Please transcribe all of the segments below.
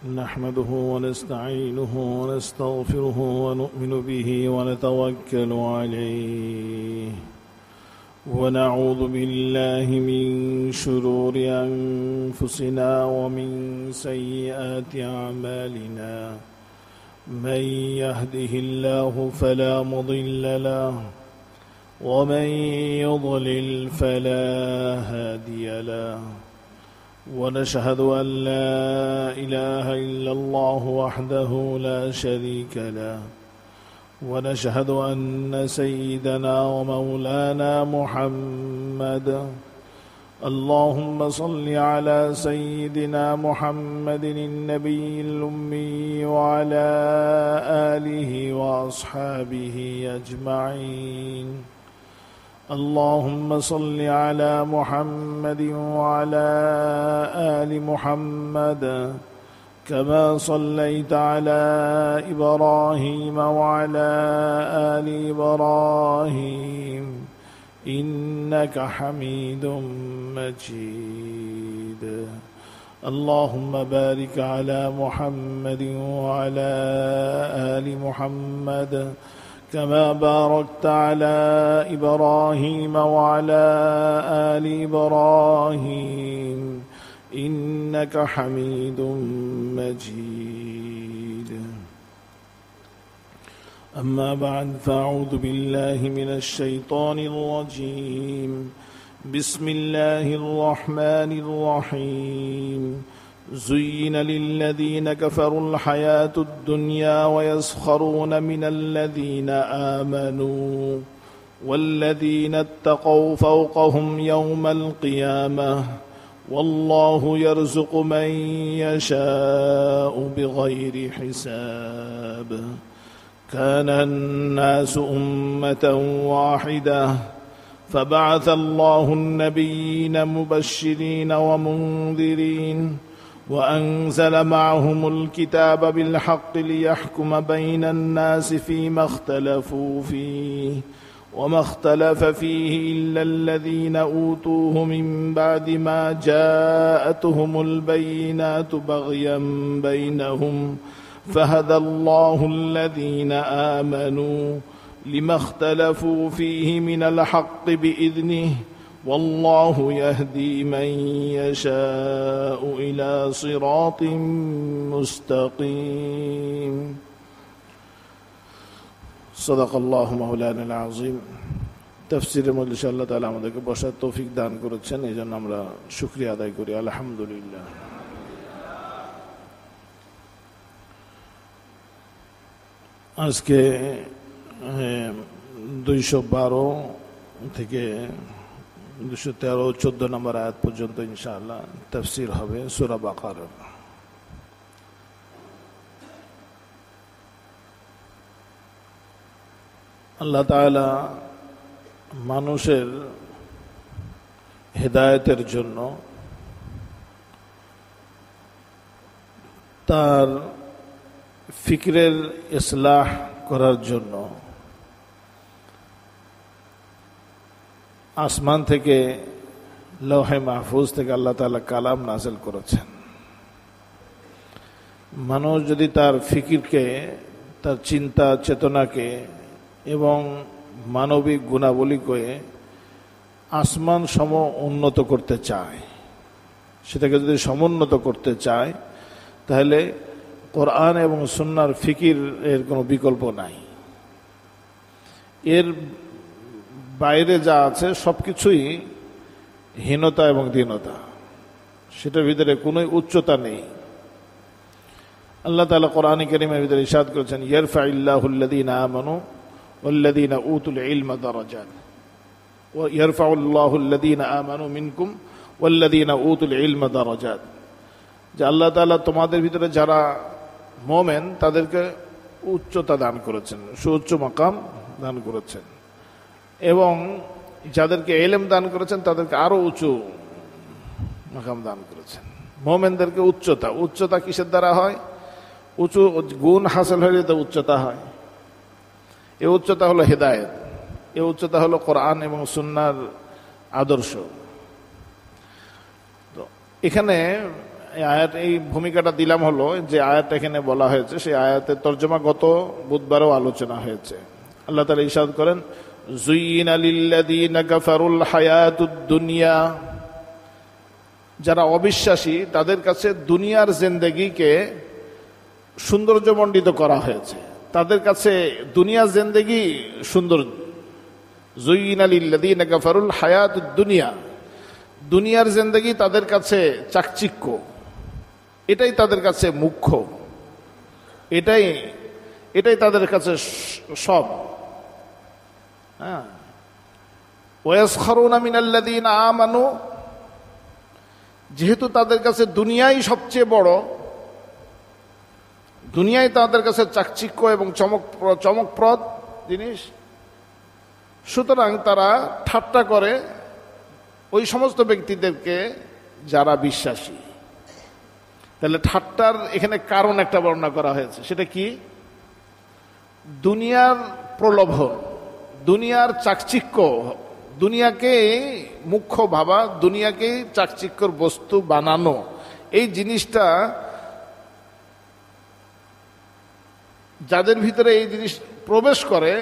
نحمده ونستعينه ونستغفره ونؤمن به ونتوكل عليه ونعوذ بالله من شرور أنفسنا ومن سيئات أعمالنا من يهده الله فلا مضل له ومن يضلل فلا هادي له ونشهد أن لا إله إلا الله وحده لا شريك له ونشهد أن سيدنا ومولانا محمد اللهم صل على سيدنا محمد النبي الأمي وعلى آله وأصحابه أجمعين اللهم صل على محمد وعلى آل محمد كما صليت على إبراهيم وعلى آل إبراهيم إنك حميد مجيد اللهم بارك على محمد وعلى آل محمد كما باركت على إبراهيم وعلى آل إبراهيم إنك حميد مجيد أما بعد فأعوذ بالله من الشيطان الرجيم بسم الله الرحمن الرحيم زين للذين كفروا الحياة الدنيا ويسخرون من الذين آمنوا والذين اتقوا فوقهم يوم القيامة والله يرزق من يشاء بغير حساب كان الناس أمة واحدة فبعث الله النبيين مبشرين ومنذرين وأنزل معهم الكتاب بالحق ليحكم بين الناس فيما اختلفوا فيه وما اختلف فيه إلا الذين أوتوه من بعد ما جاءتهم البينات بغيا بينهم فهدى الله الذين آمنوا لما اختلفوا فيه من الحق بإذنه والله يهدي من يشاء إلى صراط مستقيم صدق الله مولانا العظيم তাফসীরের মধ্যে আল্লাহ তাআলা আমাদেরকে বসার তৌফিক দান করেছেন এজন্য আমরা শুকরিয়া আদায় করি আলহামদুলিল্লাহ। আজকে 212 থেকে 213-14 নম্বর আয়াত পর্যন্ত ইনশাআল্লাহ তাফসীর হবে সূরা বাকারা। আল্লাহ তাআলা মানুষের হেদায়েতের জন্য তার ফিকরের ইসলাহ করার জন্য আসমান থেকে লৌহে মাহফুজ থেকে আল্লাহ তাআলা কালাম নাযিল করেছেন। মানুষ যদি তার ফিকিরকে, তার চিন্তা চেতনাকে এবং মানবিক গুণাবলীকে আসমান সম উন্নত করতে চায়, সেটাকে যদি সমুন্নত করতে চায়, তাহলে কোরআন এবং সুন্নাহর ফিকির এর কোনো বিকল্প নাই। এর বাইরে যা আছে সবকিছুই হীনতা এবং দীনতা, সেটার ভিতরে কোনো উচ্চতা নেই। আল্লাহ তাআলা কোরআন কারীমের ভিতরে ইরশাদ করেছেন, ইয়ারফাউল্লাহুল্লাযীনা আমানু ওয়াল্লাযীনা উতুল ইলমা দারাজাত ওয়া ইয়ারফাউল্লাহুল্লাযীনা আমানু মিনকুম ওয়াল্লাযীনা উতুল ইলমা দারাজাত, যে আল্লাহ তাআলা তোমাদের ভিতরে যারা মুমিন তাদেরকে উচ্চতা দান করেছেন, সুউচ্চ মাকাম দান করেছেন, এবং যাদেরকে ইলম দান করেছেন তাদেরকে আরো উঁচু মাকাম দান করেছেন। মুমিনদেরকে উচ্চতা, উচ্চতা কিসের দ্বারা হয়? উঁচু গুণ হাসিল হলে তো উচ্চতা হয়। এই উচ্চতা হলো হেদায়েত, এই উচ্চতা হলো কোরআন এবং সুন্নাহর আদর্শ। তো এখানে এই আয়াত, এই ভূমিকাটা দিলাম হলো যে আয়াতটা এখানে বলা হয়েছে সেই আয়াতের তর্জমা গত বুধবারও আলোচনা হয়েছে। আল্লাহ তাআলা ইরশাদ করেন, যুয়িনা লিল্লাযীনা কাফারুল হায়াতুদ দুনিয়া, যারা অবিশ্বাসী তাদের কাছে দুনিয়ার জিন্দেগিকে সৌন্দর্যমণ্ডিত করা হয়েছে, তাদের কাছে দুনিয়ার জিন্দেগি সুন্দর। যুয়িনা লিল্লাযীনা কাফারুল হায়াতুদ দুনিয়া, দুনিয়ার জিন্দেগি তাদের কাছে চাকচিক্য, এটাই তাদের কাছে মুখ্য, এটাই তাদের কাছে সব। হ্যাঁ, ওয়াসখারুনা মিনাল্লাযীনা আমানু, যেহেতু তাদের কাছে দুনিয়াই সবচেয়ে বড়, দুনিয়ায় তাদের কাছে চাকচিক্য এবং চমকপ্রদ জিনিস, সুতরাং তারা ঠাট্টা করে ওই সমস্ত ব্যক্তিদেরকে যারা বিশ্বাসী। তাহলে ঠাট্টার এখানে কারণ একটা বর্ণনা করা হয়েছে, সেটা কি? দুনিয়ার প্রলোভন, দুনিয়ার চাকচিক্য, দুনিয়াকে মুখ্য ভাবা, দুনিয়াকে চাকচিক্যর বস্তু বানানো, এই জিনিসটা যাদের ভিতরে এই জিনিস প্রবেশ করে,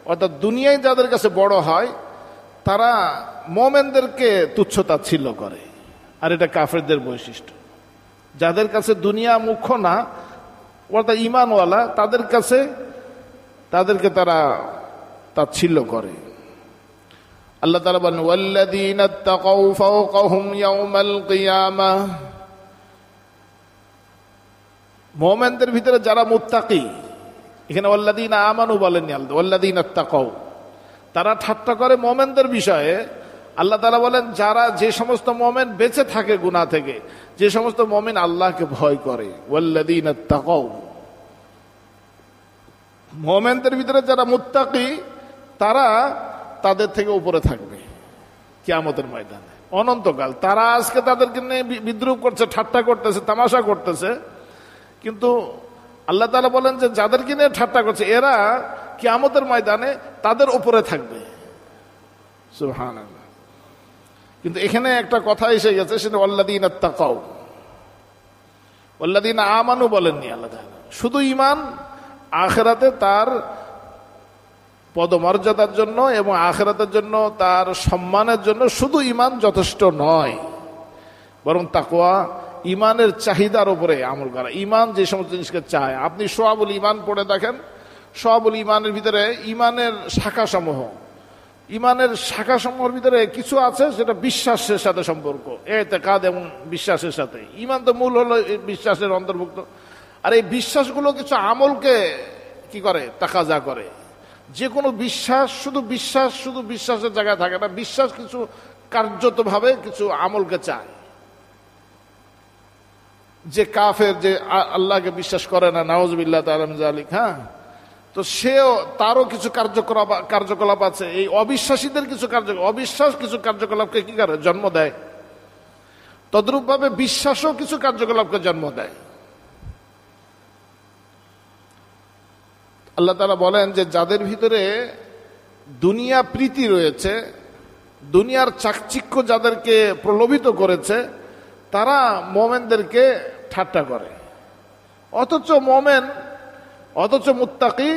অর্থাৎ দুনিয়ায় যাদের কাছে বড় হয়, তারা মোমেনদেরকে তুচ্ছতাচ্ছিল্য করে। আর এটা কাফেরদের বৈশিষ্ট্য। যাদের কাছে দুনিয়া মুখ্য না, অর্থাৎ ঈমানওয়ালা, তাদেরকে তারা তাচ্ছিল্য করে। আল্লাহ তাআলা বলেন, ওয়াল্লাযীনা তাকাউ ফাওকাহুম ইয়াওমাল কিয়ামাহ, মুমিনদের ভিতরে যারা মুত্তাকি, এখানে ওয়াল্লাযীনা আমানু বলেননি, ওয়াল্লাযীনা তাকাউ, তারা ঠাট্টা করে মুমিনদের বিষয়ে। আল্লাহ তাআলা বলেন, যারা, যে সমস্ত মুমিন বেঁচে থাকে গুনাহ থেকে, যে সমস্ত মুমিন আল্লাহকে ভয় করে, ওয়াল্লাযীনা তাকাউ, মুমিনদের ভিতরে যারা মুত্তাকি তারা তাদের থেকে উপরে থাকবে কিয়ামতের ময়দানে অনন্তকাল। তারা আজকে তাদেরকে নিয়ে বিদ্রুপ করছে, ঠাট্টা করতেছে, তামাশা করতেছে, কিন্তু আল্লাহ তাআলা বলেন যে যাদেরকে নিয়ে ঠাট্টা করছে এরা কিয়ামতের ময়দানে তাদের উপরে থাকবে। সুবহানাল্লাহ। কিন্তু এখানে একটা কথা এসে গেছে, সেটা ওয়াল্লাযীনা তাকাউ, ওয়াল্লাযীনা আমানু বলেননি আল্লাহ তাআলা। শুধু ঈমান, আখিরাতে তার পদমর্যাদার জন্য এবং আখিরাতের জন্য তার সম্মানের জন্য শুধু ঈমান যথেষ্ট নয়, বরং তাকওয়া, ঈমানের চাহিদার উপরে আমল করা। ঈমান যে সমস্ত জিনিসকে চায়, আপনি শুআবুল ঈমান পড়ে দেখেন, শুআবুল ঈমানের ভিতরে ঈমানের শাখাসমূহ, ঈমানের শাখাসমূহের ভিতরে কিছু আছে সেটা বিশ্বাসের সাথে সম্পর্ক, ইতিকাদ এবং বিশ্বাসের সাথে। ঈমান তো মূল হলো বিশ্বাসের অন্তর্ভুক্ত। আর এই বিশ্বাসগুলো কিছু আমলকে কি করে, তাকাজা করে। যে কোনো বিশ্বাস শুধু বিশ্বাসের জায়গায় থাকে না, বিশ্বাস কিছু কার্যতভাবে কিছু আমলকে চায়। যে কাফের, যে আল্লাহকে বিশ্বাস করে না, নাউযুবিল্লাহ তাআলা মিন যালিক, হ্যাঁ, তো সেও, তারও কিছু কার্যকলাপ আছে। এই অবিশ্বাসীদের কিছু অবিশ্বাস কিছু কার্যকলাপকে কি করে, জন্ম দেয়। তদ্রূপভাবে বিশ্বাসও কিছু কার্যকলাপকে জন্ম দেয়। আল্লাহ তাআলা বলেন যে যাদের ভিতরে দুনিয়া প্রীতি রয়েছে, দুনিয়ার চাকচিক্য যাদেরকে প্রলোভিত করেছে, তারা মুমিনদেরকে ঠাট্টা করে। অথচ মুত্তাকি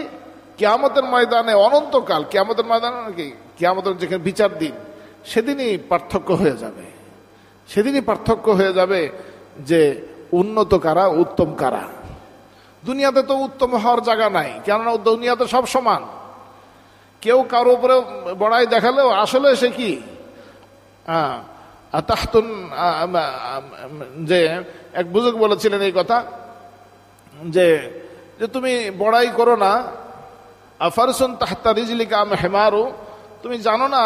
কিয়ামতের ময়দানে, অনন্তকাল কিয়ামতের ময়দানে, নাকি কিয়ামতের যেখানে বিচার দিন, সেদিনই পার্থক্য হয়ে যাবে যে উন্নত কারা, উত্তম কারা। দুনিয়াতে তো উত্তম হওয়ার জায়গা নাই, কেননা দুনিয়াতে সব সমান। কেউ কারো উপরে বড়াই দেখালেও আসলে সে কি, তাহতুন, যে এক বুজুর্গ বলেছিলেন এই কথা, যে তুমি বড়াই করো না, ফারসুন তাহতা রিজলিকা আম হিমারু, তুমি জানো না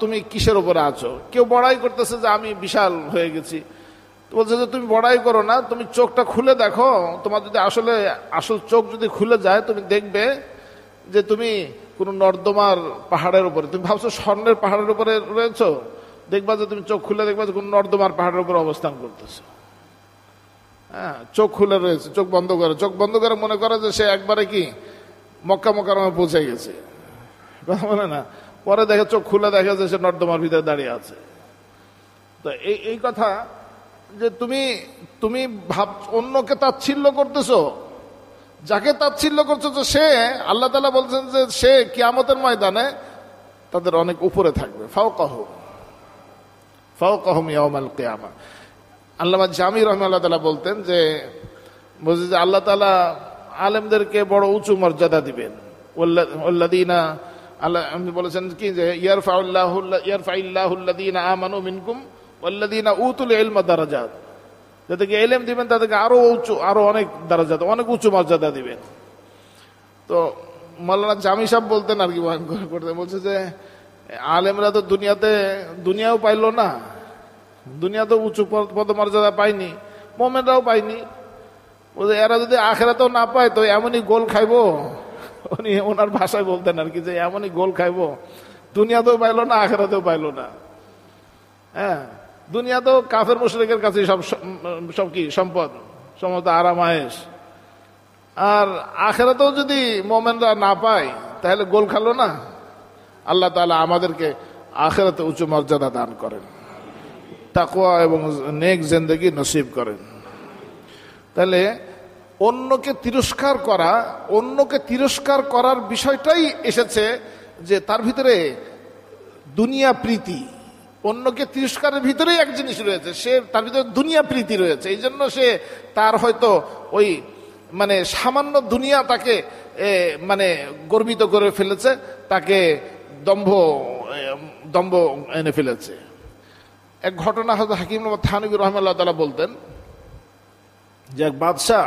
তুমি কিসের উপরে আছো। কেউ বড়াই করতেছে যে আমি বিশাল হয়ে গেছি, বলছে যে তুমি বড়াই করো না, তুমি চোখটা খুলে দেখো, তোমার যদি আসল চোখ যদি খুলে যায়, তুমি দেখবে যে তুমি কোনো নর্দমার পাহাড়ের উপরে, তুমি ভাবছো স্বর্ণের পাহাড়ের উপরে রয়েছো, দেখবা যে তুমি চোখ খুলে দেখবা যে কোনো নর্দমার পাহাড়ের উপরে অবস্থান করতেছো। হ্যাঁ, চোখ খুলে রয়েছে, চোখ বন্ধ করে মনে করে যে সে একবারে কি মক্কা মোকাররমে পৌঁছে গেছে, কথা বলে না। পরে দেখে, চোখ খুলে দেখে যে সে নর্দমার ভিতরে দাঁড়িয়ে আছে। তো এই কথা যে তুমি তুমি ভাব অন্যকে তাচ্ছিল্য করতেছো, যাকে তাচ্ছিল্য করছো সে, আল্লাহ তাআলা বলছেন যে সে কিয়ামতের ময়দানে তাদের অনেক উপরে থাকবে। ফাওকাহুম ইয়াউমাল কিয়ামা। আল্লামা জামি রাহিমাহুল্লাহ তাআলা বলতেন যে আল্লাহ তাআলা আলেমদেরকে বড় উঁচু মর্যাদা দিবেন। ওয়াল্লাযীনা, আল্লাহ বলেছেন কি যে ইয়ারফাইল্লাহুল্লাযীনা আমানু মিনকুম ওয়াল্লাযীনা উতুল ইলমা দারাজাত, যাদেরকে ইলম দিবেন তাদেরকে আরো অনেক দারাজাত, অনেক উঁচু মর্যাদা দিবেন। তো মাওলানা জামি সাহেব বলতেন আর কি করতে, বলছে যে আলেমরা তো দুনিয়াও পাইলো না, দুনিয়া তো উঁচু পদমর্যাদা পায়নি, মোমেনরাও পায়নি, এরা যদি আখিরাতেও না পায় তো এমনই গোল খাইবো। উনি ওনার ভাষায় বলতেন আর কি যে এমনই গোল খাইবো, দুনিয়াতেও পাইলো না আখিরাতেও পাইলো না। হ্যাঁ, দুনিয়া তো কাফের মুশরিকের কাছে সব কি সম্পদ, সমস্ত আরাম আয়েশ। আর আখিরাতেও যদি মোমেনরা না পায় তাহলে গোল খালো না। আল্লাহ তাআলা আমাদেরকে আখিরাতে উচ্চ মর্যাদা দান করেন, তাকওয়া এবং নেক জিন্দেগি নসিব করেন। তাহলে অন্যকে তিরস্কার করার বিষয়টাই এসেছে যে তার ভিতরে দুনিয়া প্রীতি, অন্যকে তিরস্কারের ভিতরেই এক জিনিস রয়েছে, সে তার ভিতরে দুনিয়া প্রীতি রয়েছে। এই জন্য সে তার হয়তো ওই মানে সামান্য দুনিয়া তাকে মানে গর্বিত করে ফেলেছে, তাকে দম্ভ এনে ফেলেছে। এক ঘটনা হয়তো হাকিম থানভী রাহিমাহুল্লাহ তাআলা বলতেন যে এক বাদশাহ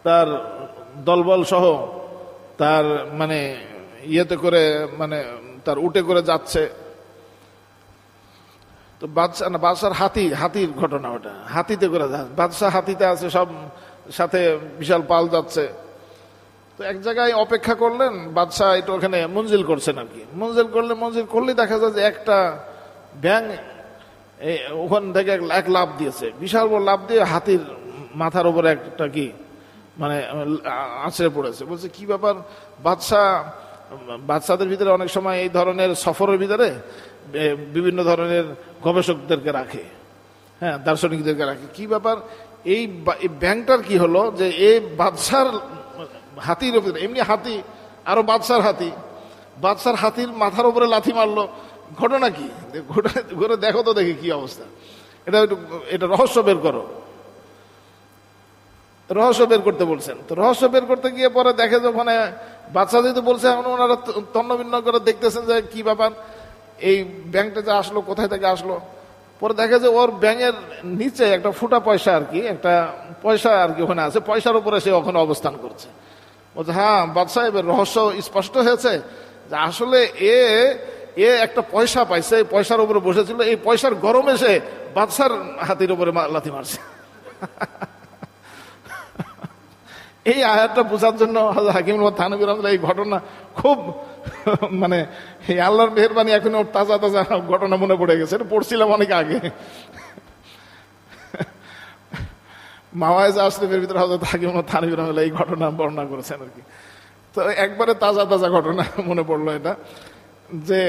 তার দলবল সহ তার মানে ইয়েতে করে মানে তার উটে করে যাচ্ছে। তো বাদশার হাতির ঘটনা ওটা, হাতিতে করে বাদশাহ হাতিতে আছে, সব সাথে বিশাল পাল যাচ্ছে। তো এক জায়গায় অপেক্ষা করলেন, বাদশাহ একটু ওখানে মঞ্জিল করছেন আর কি। মঞ্জিল করলে দেখা যায় যে একটা ব্যাঙ ওখান থেকে এক লাফ দিয়েছে, বিশাল বড় লাফ দিয়ে হাতির মাথার উপরে একটা কি মানে আছড়ে পড়েছে। বলছে কি ব্যাপার? বাদশাদের ভিতরে অনেক সময় এই ধরনের সফরের ভিতরে বিভিন্ন ধরনের গবেষকদেরকে রাখে, হ্যাঁ, দার্শনিকদেরকে রাখে। কি ব্যাপার এই ব্যাংকটার কি হলো যে এই বাদশার হাতির উপরে, এমনি হাতি আরো বাদশার হাতির মাথার উপরে লাথি মারলো, ঘটনা কি? ঘুরে দেখো তো, দেখি কি অবস্থা। এটা রহস্য বের করো। রহস্য বের করতে বলছেন। তো রহস্য বের করতে গিয়ে পরে দেখে যে ওখানে বাদশা যেহেতু বলছে, ওনারা তন্নভিন্ন করে দেখতেছেন যে কি ব্যাপার, এই ব্যাংকটা যে আসলো কোথায় থেকে আসলো। পরে দেখে যে ওর ব্যাঙের নিচে একটা ফুটা পয়সা আর কি, একটা পয়সা আর কি ওখানে আছে, পয়সার উপরে সে ওখানে অবস্থান করছে। বলছে হ্যাঁ বাদশা, এবার রহস্য স্পষ্ট হয়েছে যে আসলে এ একটা পয়সা পাইছে, এই পয়সার উপরে বসেছিল, এই পয়সার গরমে সে বাদশার হাতির উপরে লাথি মারছে। এই আয়াতটা বোঝার জন্য হাকিম থানভী রাহিমাহুল্লাহ এই ঘটনা খুব মানে এই আল্লাহর মেহেরবানি এখন ওর তাজা ঘটনা মনে পড়ে গেছে। এটা পড়ছিলাম অনেক আগে, মাওয়াইজ আশরিফের ভিতরে হযরত হাকিম থানভী রাহিমাহুল্লাহ এই ঘটনা বর্ণনা করেছেন আর কি। তো একবারে তাজা ঘটনা মনে পড়লো এটা, যে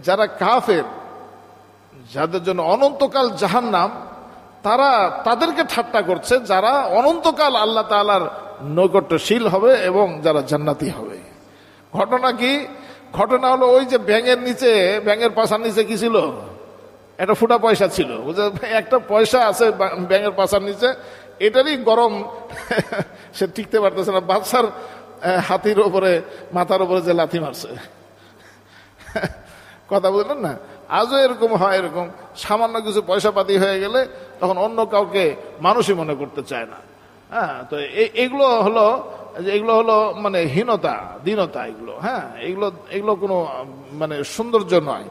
যারা কাফের, যাদের জন্য অনন্তকাল জাহান্নাম, তাদেরকে ঠাট্টা করছে যারা অনন্তকাল আল্লাহ তাআলার নৈকট্যশীল হবে এবং যারা জান্নাতি হবে। ঘটনা কি? ঘটনা হলো ওই যে ব্যাঙের পাশার নিচে কি ছিল? একটা ফুটা পয়সা ছিল। একটা পয়সা আছে ব্যাঙের পাশার নিচে, এটারই গরম সে টিকতে পারতেছে না। বাদশার হাতির উপরে মাথার উপরে যে লাথি মারছে, কথা বুঝলেন না? আজও এরকম হয়, এরকম সামান্য কিছু পয়সা পাতি হয়ে গেলে তখন অন্য কাউকে মানুষই মনে করতে চায় না। হ্যাঁ, তো এগুলো হলো মানে হীনতা, দীনতা এগুলো। হ্যাঁ, এগুলো কোনো মানে সৌন্দর্য নয়।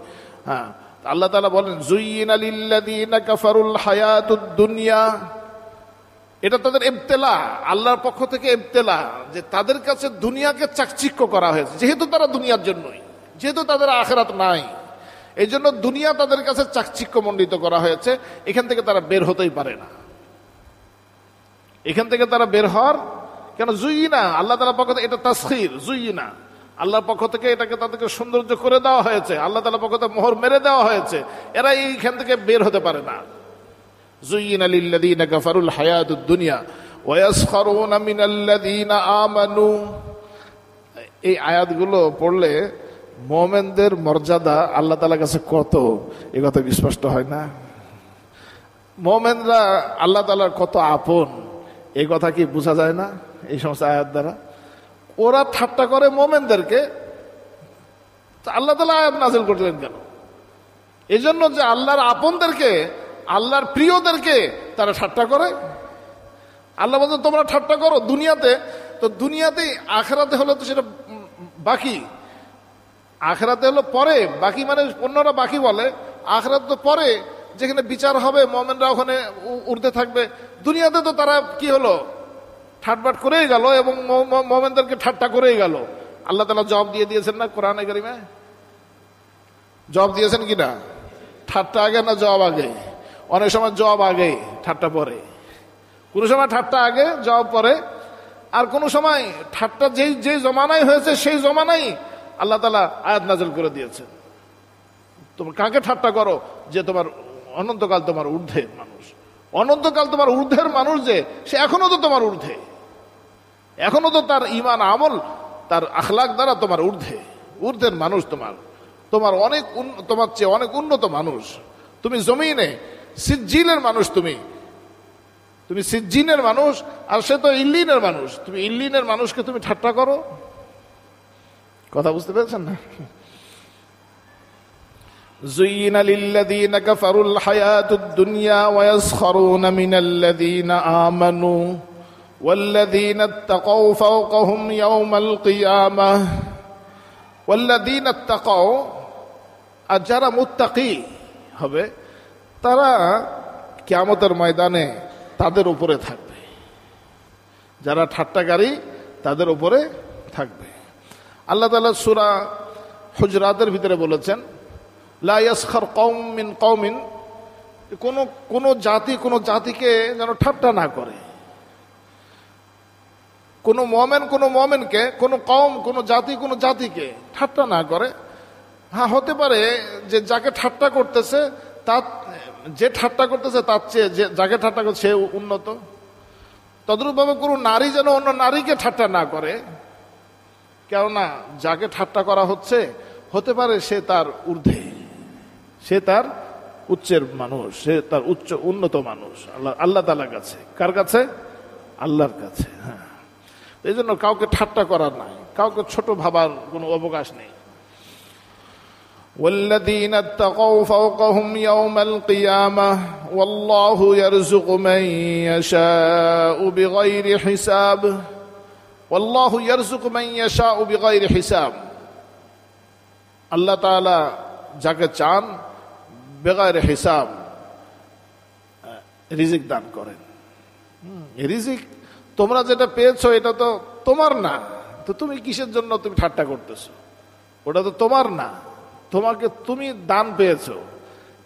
হ্যাঁ, আল্লাহ তাআলা বলেন যুয়িনা লিল্লাযীনা কাফারুল হায়াতুদ দুনিয়া, এটা তাদের ইবতিলা, আল্লাহর পক্ষ থেকে ইবতিলা, যে তাদের কাছে দুনিয়াকে চাকচিক্য করা হয়েছে। যেহেতু তারা দুনিয়ার জন্যই, যেহেতু তাদের আখিরাত নাই, এই জন্য দুনিয়া তাদের কাছে চাকচিক্য মণ্ডিত করা হয়েছে। এখান থেকে তারা বের হতেই পারে না। এখান থেকে তারা বের হওয়ার কেন? জুইনা, আল্লাহ তাআলার পক্ষ থেকে এটা তাসখির, জুইনা, আল্লাহর পক্ষ থেকে এটাকে তাদেরকে সৌন্দর্য করে দেওয়া হয়েছে, আল্লাহ তাআলার পক্ষ থেকে মোহর মেরে দেওয়া হয়েছে। এরা এইখান থেকে বের হতে পারে না। যুয়িনা লিল্লাযীনা কাফারুল হায়াতুদ দুনিয়া ওয়া ইয়াসখারুনা মিনাল্লাযীনা আমানু। এই আয়াতগুলো পড়লে মুমিনদের মর্যাদা আল্লাহ তাআলার কাছে কত, এই কথা স্পষ্ট হয় না? মুমিনরা আল্লাহ তাআলার কত আপন, এই কথা কি বোঝা যায় না এই সমস্ত আয়াত দ্বারা? ওরা ঠাট্টা করে মুমিনদেরকে, আল্লাহ তাআলা আয়াত নাযিল করলেন কেন? এই জন্য যে আল্লাহর আপনদেরকে, আল্লাহর প্রিয়দেরকে তারা ঠাট্টা করে। আল্লাহ বলছেন তোমরা ঠাট্টা করো দুনিয়াতে, তো দুনিয়াতেই, আখিরাতে হলো তো সেটা বাকি, আখিরাতে হলো পরে বাকি, মানে অন্যরা বাকি বলে, আখিরাত তো পরে, যেখানে বিচার হবে মুমিনরা ওখানে উঠতে থাকবে। দুনিয়াতে তো তারা কি হলো, ঠাটবাট করেই গেল এবং মুমিনদেরকে ঠাট্টা করেই গেল। আল্লাহ তাআলা জবাব দিয়ে দিয়েছেন না কোরআনে কারিমে? জবাব দিয়েছেন কিনা? ঠাট্টা আগে না জবাব আগে? অনেক সময় জবাব আগে, ঠাট্টা পরে। কোনো সময় ঠাট্টা আগে, জবাব পরে। আর কোন সময় ঠাট্টা যেই জমানায় হয়েছে সেই জমানায় আল্লাহ তাআলা আয়াত নাযিল করে দিয়েছেন। তোমরা কাকে ঠাট্টা করো? যে তোমার অনন্তকাল তোমার ঊর্ধ্বের মানুষ, অনন্তকাল তোমার ঊর্ধ্বের মানুষ, যে সে এখনো তো তোমার ঊর্ধ্বে, এখনো তো তার ঈমান আমল, তার আখলাক দ্বারা তোমার ঊর্ধ্বের মানুষ, তোমার অনেক, তোমার চেয়ে অনেক উন্নত মানুষ। তুমি জমিনে সিজ্জিনের মানুষ, তুমি সিজ্জিনের মানুষ, আর সে তো ইল্লিনের মানুষ। তুমি ইল্লিনের মানুষকে তুমি ঠাট্টা করো? কথা বুঝতে পেরেছেন না? যুয়িনা লিল্লাযীনা কাফারুল হায়াতুদ দুনিয়া ওয়া ইয়াসখারুনা মিনাল্লাযীনা আমানু ওয়াল্লাযীনা ইত্তাকাউ ফাওকাহুম ইয়াওমাল কিয়ামাহ। ওয়াল্লাযীনা ইত্তাকাউ, আর যারা মুত্তাকি হবে তারা কিয়ামতের ময়দানে তাদের উপরে থাকবে। যারা ঠাট্টাকারী তাদের উপরে থাকবে। আল্লাহ তাআলা সূরা হুজরাতের ভিতরে বলেছেন, লা ইয়াসখার কওম মিন কওমিন, কোন জাতি কোন জাতিকে যেন ঠাট্টা না করে। কোন মুমিনকে, কোন কওম, কোন জাতি কোন জাতিকে ঠাট্টা না করে। হ্যাঁ, হতে পারে যে যাকে ঠাট্টা করতেছে তার চেয়ে যাকে ঠাট্টা করছে সে উন্নত। তদ্রূপভাবে কোনো নারী যেন অন্য নারীকে ঠাট্টা না করে, কেননা যাকে ঠাট্টা করা হচ্ছে হতে পারে সে তার ঊর্ধ্বে, সে তার উচ্চের মানুষ, সে তার উন্নত মানুষ আল্লাহ তাআলার কাছে। কার কাছে? আল্লাহর কাছে। হ্যাঁ, এই জন্য কাউকে ঠাট্টা করার নাই, কাউকে ছোট ভাবার কোনো অবকাশ নেই। والذين اتقوا فوقهم يوم القيامة والله يرزق من يشاء بغير حساب والله يرزق من يشاء بغير حساب। আল্লাহ তাআলা যাকে চান বেগাইর হিসাব রিজিক দান করেন। রিজিক তোমরা যেটা পেয়েছো এটা তো তোমার না, তো তুমি কিসের জন্য তুমি ঠাট্টা করতেছো? ওটা তো তোমার না, তুমি দান পেয়েছো।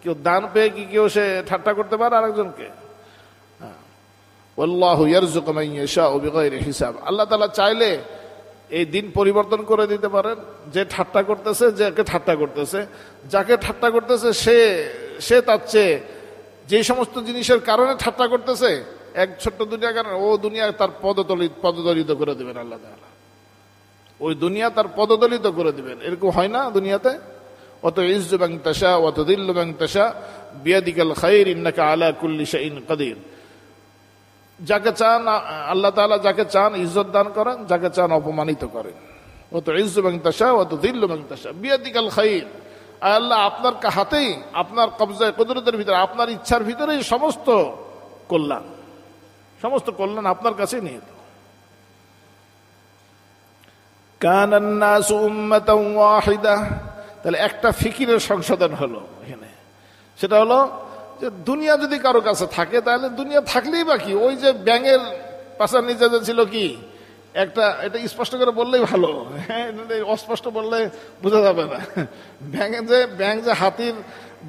কেউ দান পেয়ে কি কেউ সে ঠাট্টা করতে পারে আরেকজনকে? আল্লাহু ইয়ারযুকু মান ইয়াশাউ বিগাইরি হিসাব। আল্লাহ তাআলা চাইলে এই দিন পরিবর্তন করে দিতে পারেন। যে ঠাট্টা করতেছে, যাকে ঠাট্টা করতেছে সে তার চেয়ে যে সমস্ত জিনিসের কারণে ঠাট্টা করতেছে, এক ছোট্ট দুনিয়ার কারণে ও দুনিয়া তার পদদলিত করে দেবেন আল্লাহ তাআলা। ওই দুনিয়া তার পদদলিত করে দিবেন। এরকম হয় না দুনিয়াতে? অত ইজ্জু মান তাশা ওয়া তুযিল্লু মান তাশা বিয়াদিকাল খায়র ইন্নাকা আলা কুল্লি শাইইন কাদির। যাকে চান আল্লাহ তাআলা, যাকে চান ইজ্জত দান করেন, যাকে চান অপমানিত করেন। অত ইজ্জু মান তাশা ওয়া তুযিল্লু মান তাশা বিয়াদিকাল খায়র। আল্লাহ আপনার হাতেই, আপনার কবজায়, কুদরতের ভিতরে, আপনার ইচ্ছার ভিতরেই সমস্ত কল্যাণ আপনার কাছে নিহিত। কানান নাসু উম্মাতান ওয়াহিদা। তাহলে একটা ফিকিরের সংশোধন হলো এখানে, সেটা হলো যে দুনিয়া যদি কারো কাছে থাকে তাহলে দুনিয়া থাকলেই বাকি। ওই যে ব্যাঙের পাশার নিচে যে ছিল কি একটা, এটা স্পষ্ট করে বললেই ভালো, হ্যাঁ, অস্পষ্ট বললে বোঝা যাবে না। ব্যাঙ যে হাতির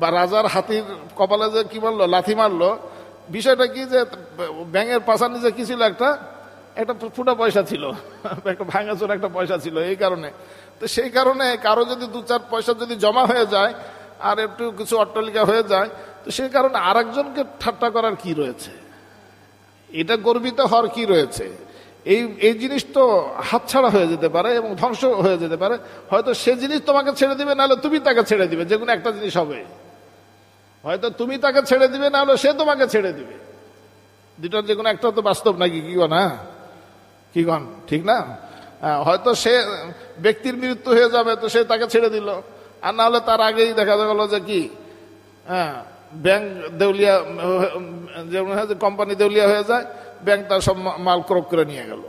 বা রাজার হাতির কপালে যে কি বললো, লাথি মারলো, বিষয়টা কি যে ব্যাঙের পাশার নিচে কি ছিল, একটা ফুটা পয়সা ছিল, একটা ভাঙাচোর একটা পয়সা ছিল। এই কারণে তো সেই কারণে কারো যদি 2-4 পয়সা যদি জমা হয়ে যায় আর একটু কিছু অট্টালিকা হয়ে যায়, তো সে কারণে আরেকজনকে ঠাট্টা করার কি রয়েছে, এটা গর্বিত হওয়ার কি রয়েছে? এই জিনিস তো হাতছাড়া হয়ে যেতে পারে এবং ধ্বংস হয়ে যেতে পারে। হয়তো সে জিনিস তোমাকে ছেড়ে দিবে, নাহলে তুমি তাকে ছেড়ে দিবে, যে কোনো একটা জিনিস হবে। হয়তো তুমি তাকে ছেড়ে দিবে, নাহলে সে তোমাকে ছেড়ে দিবে। দুটার যে কোনো একটা তো বাস্তব নাকি, কি গণ? হ্যাঁ, কি গণ, ঠিক না? হয়তো সে ব্যক্তির মৃত্যু হয়ে যাবে, তো সে তাকে ছেড়ে দিল, আর না হলে তার আগেই দেখা গেল যে কি, হ্যাঁ, ব্যাংক দেউলিয়া, যেমন কোম্পানি দেউলিয়া হয়ে যায়, ব্যাংক তার সব মাল ক্রোক করে নিয়ে গেল।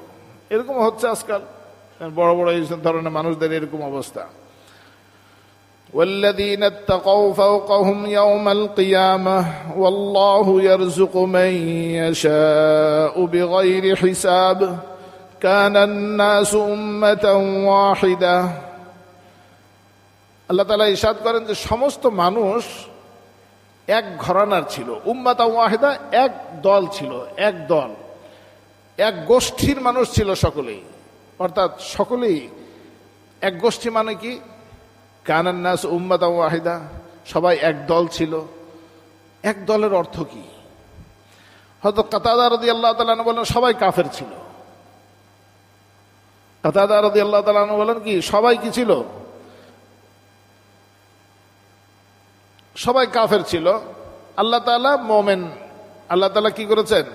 এরকম হচ্ছে আজকাল বড় বড় এই ধরনের মানুষদের এরকম অবস্থা। والذين اتقوا فوقهم يوم القيامة والله يرزق من يشاء بغير حساب كان الناس أمة واحدة। আল্লাহ তাআলা ইরশাদ করেন যে সমস্ত মানুষ এক ঘরানার ছিল, উম্মাতা ওয়াহিদা, এক দল ছিল, এক দল, এক গোষ্ঠীর মানুষ ছিল সকলেই, অর্থাৎ সকলেই এক গোষ্ঠী। মানে কি? কানান নাস উম্মাতা ওয়াহিদা, সবাই এক দল ছিল। এক দলের অর্থ কি? হয়তো কাতাদা রাদিয়াল্লাহু তাআলা আনহু বলেন সবাই কাফের ছিল। কাতাদা রাদিয়াল্লাহু তাআলা আনহু বলেন কি সবাই কি ছিল? সবাই কাফের ছিল। আল্লাহ তাআলা মুমিন, আল্লাহ তাআলা কি করেছেন?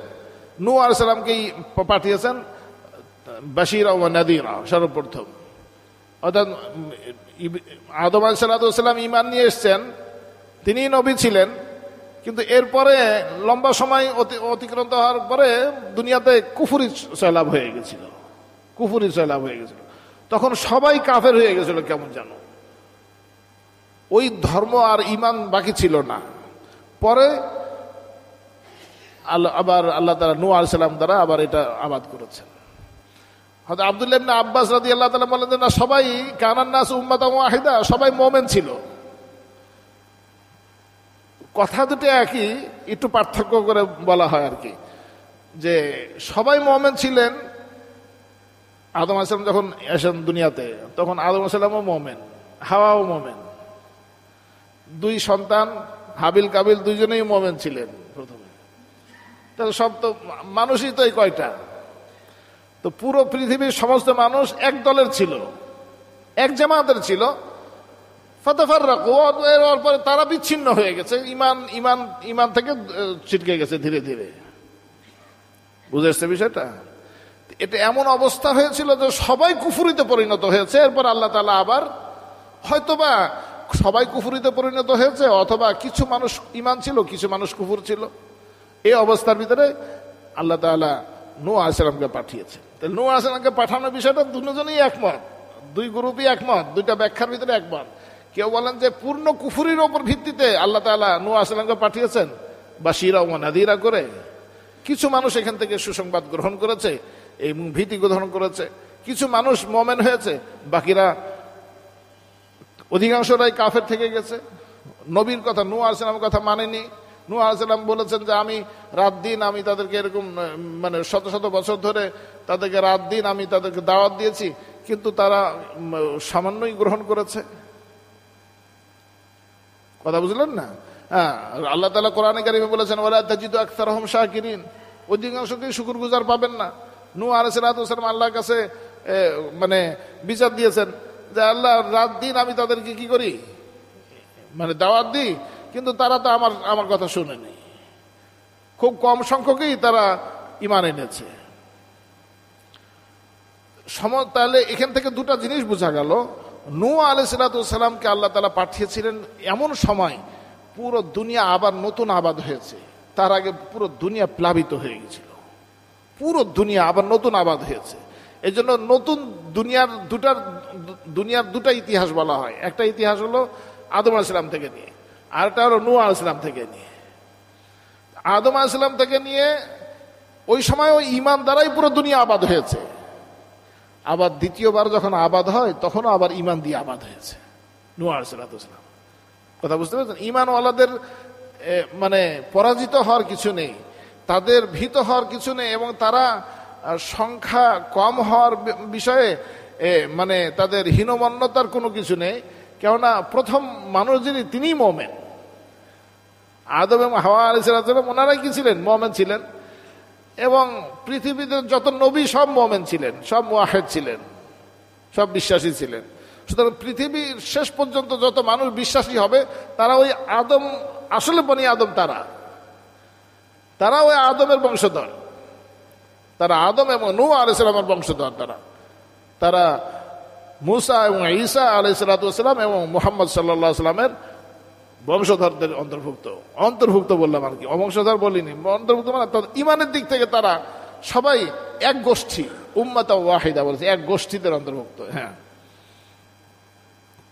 নূহ আলাইহিস সালামকে পাঠিয়েছেন বাশীরা ওয়া নাযীরা সর্বপ্রথম। অর্থাৎ আদম আলাইহিস সালাম ঈমান নিয়ে এসেছেন, তিনিই নবী ছিলেন, কিন্তু এরপরে লম্বা সময় অতিক্রান্ত হওয়ার পরে দুনিয়াতে কুফরি সয়লাব হয়ে গেছিল, কুফরি সয়লাব হয়ে গেছিল। তখন সবাই কাফের হয়ে গেছিল কেমন জানো, ওই ধর্ম আর ঈমান বাকি ছিল না। পরে আবার আল্লাহ তাআলা নূহ আলাইহিস সালাম দ্বারা আবার এটা আবাদ করেছেন। হযরত আব্দুল্লাহ ইবনে আব্বাস রাদিয়াল্লাহু তাআলা বলেন যে না, সবাই কানান নাস উম্মাতান ওয়াহিদা, সবাই মুমিন ছিল। কথা দুটো একই, একটু পার্থক্য করে বলা হয় আর কি, যে সবাই মুমিন ছিলেন। আদম আলাইহিস সালাম যখন এসেন দুনিয়াতে, তখন আদম আলাইহিস সালামও মুমিন, হাওয়াও মুমিন। দুই সন্তান হাবিল কাবিল দুইজনেই মুমিন ছিলেন প্রথমে। তাহলে সব তো মানুষই তো এই কয়টা, তো পুরো পৃথিবীর সমস্ত মানুষ এক দলের ছিল, এক জামাতের ছিল। ফাতাফাররাকু, এর পরে তারা বিচ্ছিন্ন হয়ে গেছে, ইমান থেকে ছিটকে গেছে ধীরে ধীরে। বুঝে আসছে বিষয়টা? এটা এমন অবস্থা হয়েছিল যে সবাই কুফরিতে পরিণত হয়েছে। এরপর আল্লাহ তাআলা আবার হয়তোবা সবাই কুফরিতে পরিণত হয়েছে, অথবা কিছু মানুষ ঈমান ছিল, কিছু মানুষ কুফর ছিল। এই অবস্থার ভিতরে আল্লাহ তাআলা নূহ আলাইহিস সালামকে পাঠিয়েছেন। তাহলে নূহ আলাইহিস সালামকে পাঠানোর বিষয়টা দুজনেই একমত, দুই গ্রুপই একমত, দুইটা ব্যাখ্যার ভিতরে একমত। কেউ বলেন যে পূর্ণ কুফরির ওপর ভিত্তিতে আল্লাহ তাআলা নূহ আলাইহিস সালামকে পাঠিয়েছেন বাশীরা ওয়া নাযীরা করে। কিছু মানুষ এখান থেকে সুসংবাদ গ্রহণ করেছে এবং ভীতি গ্রহণ করেছে, কিছু মানুষ মুমিন হয়েছে, বাকিরা অধিকাংশরাই কাফের থেকে গেছে। নবীর কথা, নূহ আলাইহিস সালামের কথা মানেনি। নূহ আলাইহিস সালাম বলেছেন যে আমি রাত দিন আমি তাদেরকে এরকম মানে শত শত বছর ধরে তাদেরকে রাত দিন আমি তাদেরকে দাওয়াত দিয়েছি, কিন্তু তারা সামান্যই গ্রহণ করেছে। কথা বুঝলেন না? হ্যাঁ, আল্লাহ তাআলা কোরআনে কারিমে বলেছেন ওয়ালা তাজিদু আকসারহুম শাকিরিন, অধিকাংশকেই শুকরগুজার পাবেন না। নূহ আলাইহিস সালাম আল্লাহর কাছে মানে বিচার দিয়েছেন যে আল্লাহ রাত দিন আমি তাদেরকে কি করি, মানে দাওয়াত দিই, কিন্তু তারা তো আমার কথা শুনেনি। খুব কম সংখ্যকই তারা ঈমান এনেছে। তাহলে এখান থেকে দুটা জিনিস বোঝা গেল, নূহ আলাইহিস সালামকে আল্লাহ তাআলা পাঠিয়েছিলেন এমন সময় পুরো দুনিয়া আবার নতুন আবাদ হয়েছে। তার আগে পুরো দুনিয়া প্লাবিত হয়ে গেছিল, পুরো দুনিয়া আবার নতুন আবাদ হয়েছে। এই জন্য নতুন দুনিয়ার দুটা ইতিহাস বলা হয়। একটা ইতিহাস হলো আদম আলাইহিস সালাম থেকে নিয়ে, আর একটা হলো নূহ আলাইহিস সালাম থেকে নিয়ে। আদম আলাইহিস সালাম থেকে নিয়ে ওই সময় ওই ঈমান দ্বারাই পুরো দুনিয়া আবাদ হয়েছে। আবার দ্বিতীয়বার যখন আবাদ হয় তখনও আবার ঈমান দিয়ে আবাদ হয়েছে নূহ আলাইহিস সালাম। কথা বুঝতে পারছেন? ঈমানওয়ালাদের মানে পরাজিত হওয়ার কিছু নেই, তাদের ভীত হওয়ার কিছু নেই, এবং তারা সংখ্যা কম হওয়ার বিষয়ে মানে তাদের হীনমন্যতার কোনো কিছু নেই। কেননা প্রথম মানুষ যিনি, তিনিই মুমিন। আদম এবং হাওয়া আলাইহিস সালাম ওনারাই কি ছিলেন? মুমিন ছিলেন। এবং পৃথিবীতে যত নবী সব মুমিন ছিলেন, সব মুওয়াহিদ ছিলেন, সব বিশ্বাসী ছিলেন। সুতরাং পৃথিবীর শেষ পর্যন্ত যত মানুষ বিশ্বাসী হবে তারা ওই আদম, আসলে বনি আদম, তারা ওই আদমের বংশধর, তারা আদম এবং নূহ আলাইহিস সালামের বংশধর, তারা মুসা এবং ঈসা আলাইহিস সালাম এবং মুহাম্মদ সাল্লাল্লাহু আলাইহি সাল্লামের বংশধরদের অন্তর্ভুক্ত বললাম আর কি, অবংশধর বলিনি, অন্তর্ভুক্ত মানে ইমানের দিক থেকে তারা সবাই এক গোষ্ঠী, উম্মাতাও ওয়াহিদা বলছে, এক গোষ্ঠীদের অন্তর্ভুক্ত। হ্যাঁ,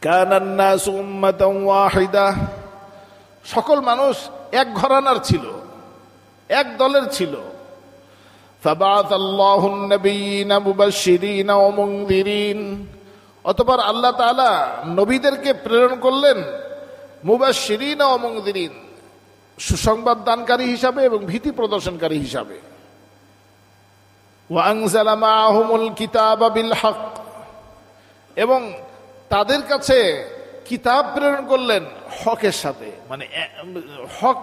কানান নাসু উম্মাতাও ওয়াহিদা, সকল মানুষ এক ঘরানার ছিল, এক দলের ছিল। ফাবাআসাল্লাহু আন-নাবিয়্যিনা মুবাশশিরিনা ওয়া মুনযিরিন, অতঃপর আল্লাহ তাআলা নবীদেরকে প্রেরণ করলেন মুবাশশিরিনা ওয়া মুনযিরিন, সুসংবাদ দানকারী হিসাবে এবং ভীতি প্রদর্শনকারী হিসাবে। ওয়া আনজালা মাআহুমুল কিতাবা বিল হক, এবং তাদের কাছে কিতাব প্রেরণ করলেন হকের সাথে, মানে হক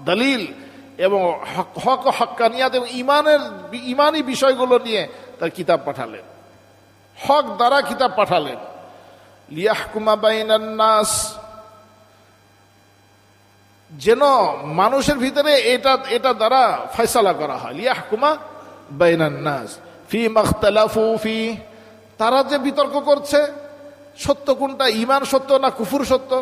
দলিল এবং হক ও হক্কানিয়াত এবং ইমানি বিষয়গুলো নিয়ে তার কিতাব পাঠালেন, হক দ্বারা কিতাব পাঠালেন। লিয়াহকুমা বাইনান নাস, যেন মানুষের ভিতরে এটা দ্বারা ফয়সালা করা হয়। লিয়াহকুমা বাইনান নাস ফীমা ইখতালাফু ফী, তারা যে বিতর্ক করছে সত্য কোনটা, ঈমান সত্য না কুফর সত্য।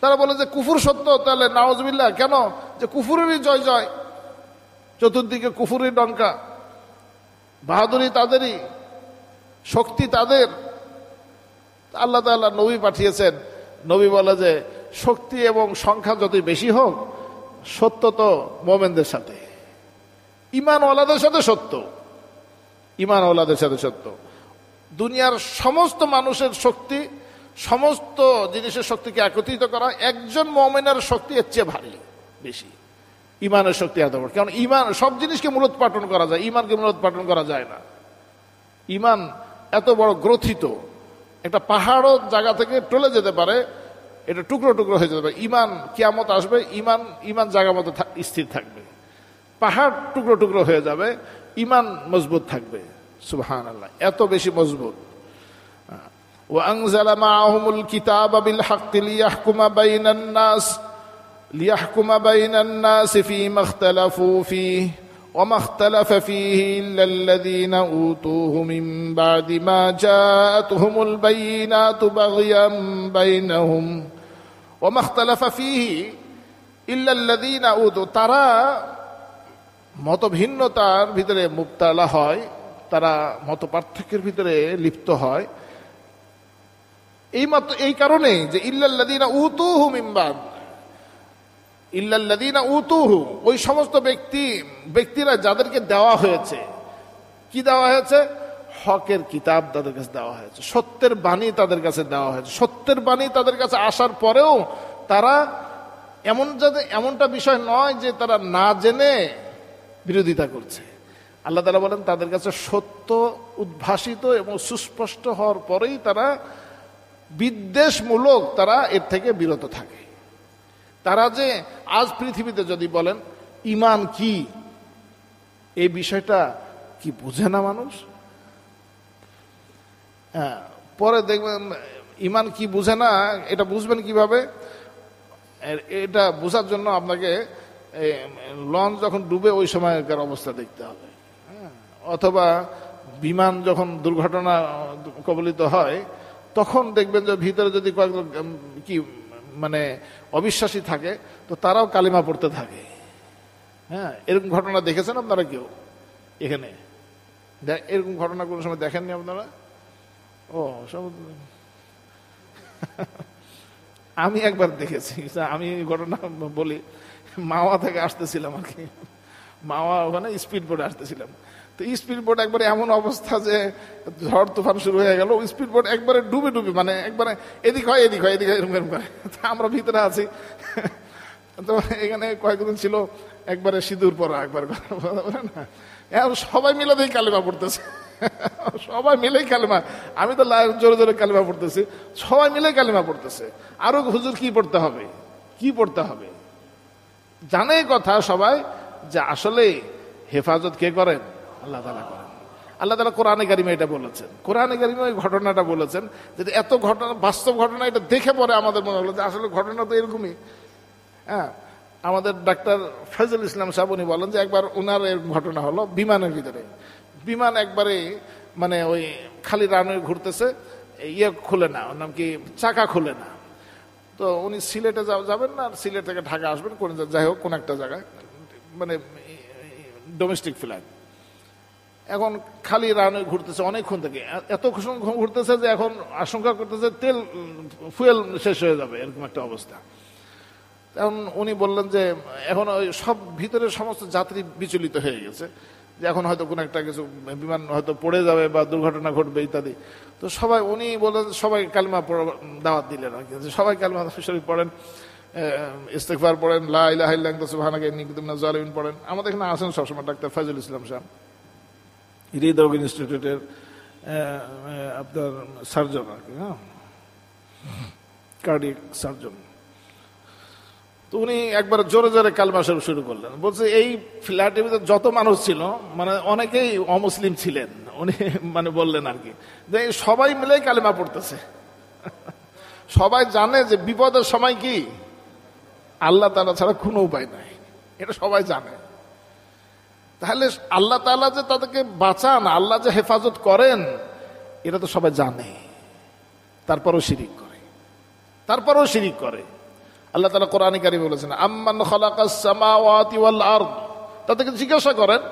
তারা বলে যে কুফর সত্য, তাহলে নাউজুবিল্লাহ, কেন? যে কুফরেরই জয় জয়, চতুর্দিকে কুফরের ডঙ্কা, বাহাদুরি তাদেরই, শক্তি তাদের। আল্লাহ তাআলা নবী পাঠিয়েছেন, নবী বলে যে শক্তি এবং সংখ্যা যতই বেশি হোক, সত্য তো মুমিনদের সাথে, ঈমানওয়ালাদের সাথে সত্য, ঈমানওয়ালাদের সাথে সত্য। দুনিয়ার সমস্ত মানুষের শক্তি, সমস্ত জিনিসের শক্তিকে একত্রিত করা, একজন মুমিনের শক্তি এর চেয়ে ভারী বেশি, ঈমানের শক্তি এত বড়। কারণ ঈমান সব জিনিসকে মূলোৎপাটন করা যায়, ঈমানকে মূলোৎপাটন করা যায় না। ঈমান এত বড় গ্রথিত, একটা পাহাড়ও জায়গা থেকে টলে যেতে পারে, এটা টুকরো টুকরো হয়ে যেতে পারে। ঈমান কিয়ামত আসবে, ঈমান জায়গা মতো স্থির থাকবে, পাহাড় টুকরো টুকরো হয়ে যাবে, ঈমান মজবুত থাকবে। সুবহানাল্লাহ, এত বেশি মজবুত। وأنزل معهم الكتاب بالحق ليحكم بين الناس فيما اختلفوا فيه وما اختلف فيه إلا الذين أوتوه من بعد ما جاءتهم البينات بغيا بينهم وما اختلف فيه إلا الذين أوتوه, তারা মতভিন্নতার ভিতরে মুবতালা হয়, তারা মত পার্থক্যের ভিতরে লিপ্ত হয় এই কারণে যে ইল্লাল্লাযীনা উতুহু মিন বাদ, ইল্লাল্লাযীনা উতুহু, ওই সমস্ত ব্যক্তিরা যাদেরকে দেওয়া হয়েছে, কি দেওয়া হয়েছে? হকের কিতাব তাদের কাছে দেওয়া হয়েছে, সত্যের বাণী তাদের কাছে দেওয়া হয়েছে। সত্যের বাণী তাদের কাছে আসার পরেও তারা এমনটা বিষয় নয় যে তারা না জেনে বিরোধিতা করছে। আল্লাহ তাআলা বলেন তাদের কাছে সত্য উদ্ভাসিত এবং সুস্পষ্ট হওয়ার পরেই তারা বিদ্বেষমূলক, তারা এর থেকে বিরত থাকে। তারা যে আজ পৃথিবীতে যদি বলেন ঈমান কি, এই বিষয়টা কি বুঝে না মানুষ। হ্যাঁ, পরে দেখবেন ঈমান কি বুঝে না, এটা বুঝবেন কিভাবে? এটা বোঝার জন্য আপনাকে লঞ্চ যখন ডুবে ওই সময়কার অবস্থা দেখতে হবে, অথবা বিমান যখন দুর্ঘটনা কবলিত হয় তখন দেখবেন যে ভিতরে যদি কয়েকজন মানে অবিশ্বাসী থাকে তো তারাও কালিমা পড়তে থাকে। হ্যাঁ, এরকম ঘটনা দেখেছেন আপনারা কেউ এখানে? এরকম ঘটনা কোনো সময় দেখেননি আপনারা? ও সব আমি একবার দেখেছি। আমি ঘটনা বলি, মাওয়া থেকে আসতেছিলাম আর কি, মাওয়া ওখানে স্পিড বোটে আসতেছিলাম। তো স্পিড বোট একবারে এমন অবস্থা যে ঝড় তুফান শুরু হয়ে গেল, স্পিড বোট একবারে ডুবে মানে একবারে এদিক হয় এরকম করে। আমরা ভিতরে আছি, তো এখানে কয়েকদিন ছিল একবারে সিঁদুর পরা, একবার না, সবাই মিলে দিয়ে কালিমা পড়তেছে, সবাই মিলেই কালিমা। আমি তো জোরে জোরে কালিমা পড়তেছি, সবাই মিলে কালিমা পড়তেছে। আরো হুজুর কি পড়তে হবে, জানে কথা সবাই যে আসলে হেফাজত কে করেন? আল্লাহ তাআলা করেন। আল্লাহ তাআলা কোরআনে কারিমে এটা বলেছেন, কোরআনে কারিমে ওই ঘটনাটা বলেছেন। যদি এত ঘটনা, বাস্তব ঘটনা, এটা দেখে পরে আমাদের মনে হলো যে আসলে ঘটনা তো এরকমই। হ্যাঁ, আমাদের ডাক্তার ফজল ইসলাম সাহেব উনি বলেন যে একবার ওনার এর ঘটনা হলো বিমানের ভিতরে। বিমান একবারে মানে ওই খালি রানওয়ে ঘুরতেছে, ইয়ে খুলে না, ওর নাম কি, চাকা খুলে না। তো উনি সিলেটে যাবেন না, সিলেট থেকে ঢাকা আসবেন, কোন যাই হোক কোন একটা জায়গায়, মানে ডোমেস্টিক ফ্লাইট। এখন খালি রানওয়ে ঘুরতেছে অনেকক্ষণ থেকে, এত ঘুরতেছে যে এখন আশঙ্কা করতেছে তেল, ফুয়েল শেষ হয়ে যাবে, এরকম একটা অবস্থা। এখন উনি বললেন যে এখন ওই সব ভিতরে সমস্ত যাত্রী বিচলিত হয়ে গেছে যে এখন হয়তো কোনো একটা কিছু, বিমান হয়তো পড়ে যাবে বা দুর্ঘটনা ঘটবে ইত্যাদি। তো সবাই, উনি বললেন সবাই কালিমা দাওয়াত দিলেন আর কি, সবাই কালিমা শরীফ পড়েন, ইস্তেগফার পড়েন, লা ইলাহা ইল্লা আনতা সুবহানাকা ইন্নী কুনতু মিনাজ জালিমিন পড়েন। আমাদের এখানে আসেন সবসময় ডাক্তার ফজল ইসলাম সাহেব, হৃদরোগ ইনস্টিটিউটের আপনার সার্জন আর কি, হ্যাঁ, কার্ডিয়াক সার্জন। তো উনি একবার জোরে জোরে কালমা শরীফ শুরু করলেন। বলছে এই ফ্ল্যাটের ভিতরে যত মানুষ ছিল, মানে অনেকেই অমুসলিম ছিলেন, উনি মানে বললেন আর কি যে সবাই মিলে কালিমা পড়তেছে। সবাই জানে যে বিপদের সময় কি আল্লাহ তাআলা ছাড়া কোনো উপায় নাই, এটা সবাই জানে। তাহলে আল্লাহ তাআলা যে তাদেরকে বাঁচান, আল্লাহ যে হেফাজত করেন, এটা তো সবাই জানে, তারপরও শিরিক করে, তারপরও শিরিক করে। আল্লাহ তাআলা কোরআনে কারিমে বলেছেন, আম্মান খালাকাস সামাওয়াতি ওয়াল আরদ, তাদেরকে জিজ্ঞাসা করেন,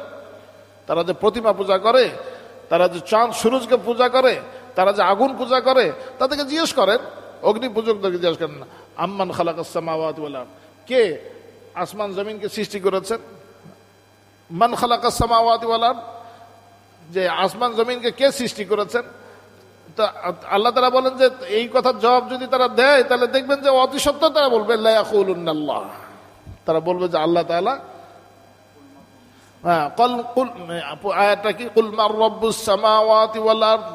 তারা যে প্রতিমা পূজা করে, তারা যে চাঁদ সূরজকে পূজা করে, তারা যে আগুন পূজা করে, তাদেরকে জিজ্ঞেস করেন, অগ্নি পূজকদেরকে জিজ্ঞেস করেন, আম্মান খালাকাস সামাওয়াতি ওয়াল আরদ, কে আসমান জমিনকে সৃষ্টি করেছেন? মান খালাকাস সামাওয়াতি ওয়াল আরদ, যে আসমান জমিনকে কে সৃষ্টি করেছেন? তো আল্লাহ তাআলা বলেন যে এই কথার জবাব যদি তারা দেয়, তাহলে দেখবেন যে অতি সত্য তারা বলবে লা ইয়াকুলুনাল্লাহ, তারা বলবে যে আল্লাহ তাআলা। হ্যাঁ, আয়াতটা কি, কুল মার রব্বুস সামাওয়াতি ওয়াল আরদ,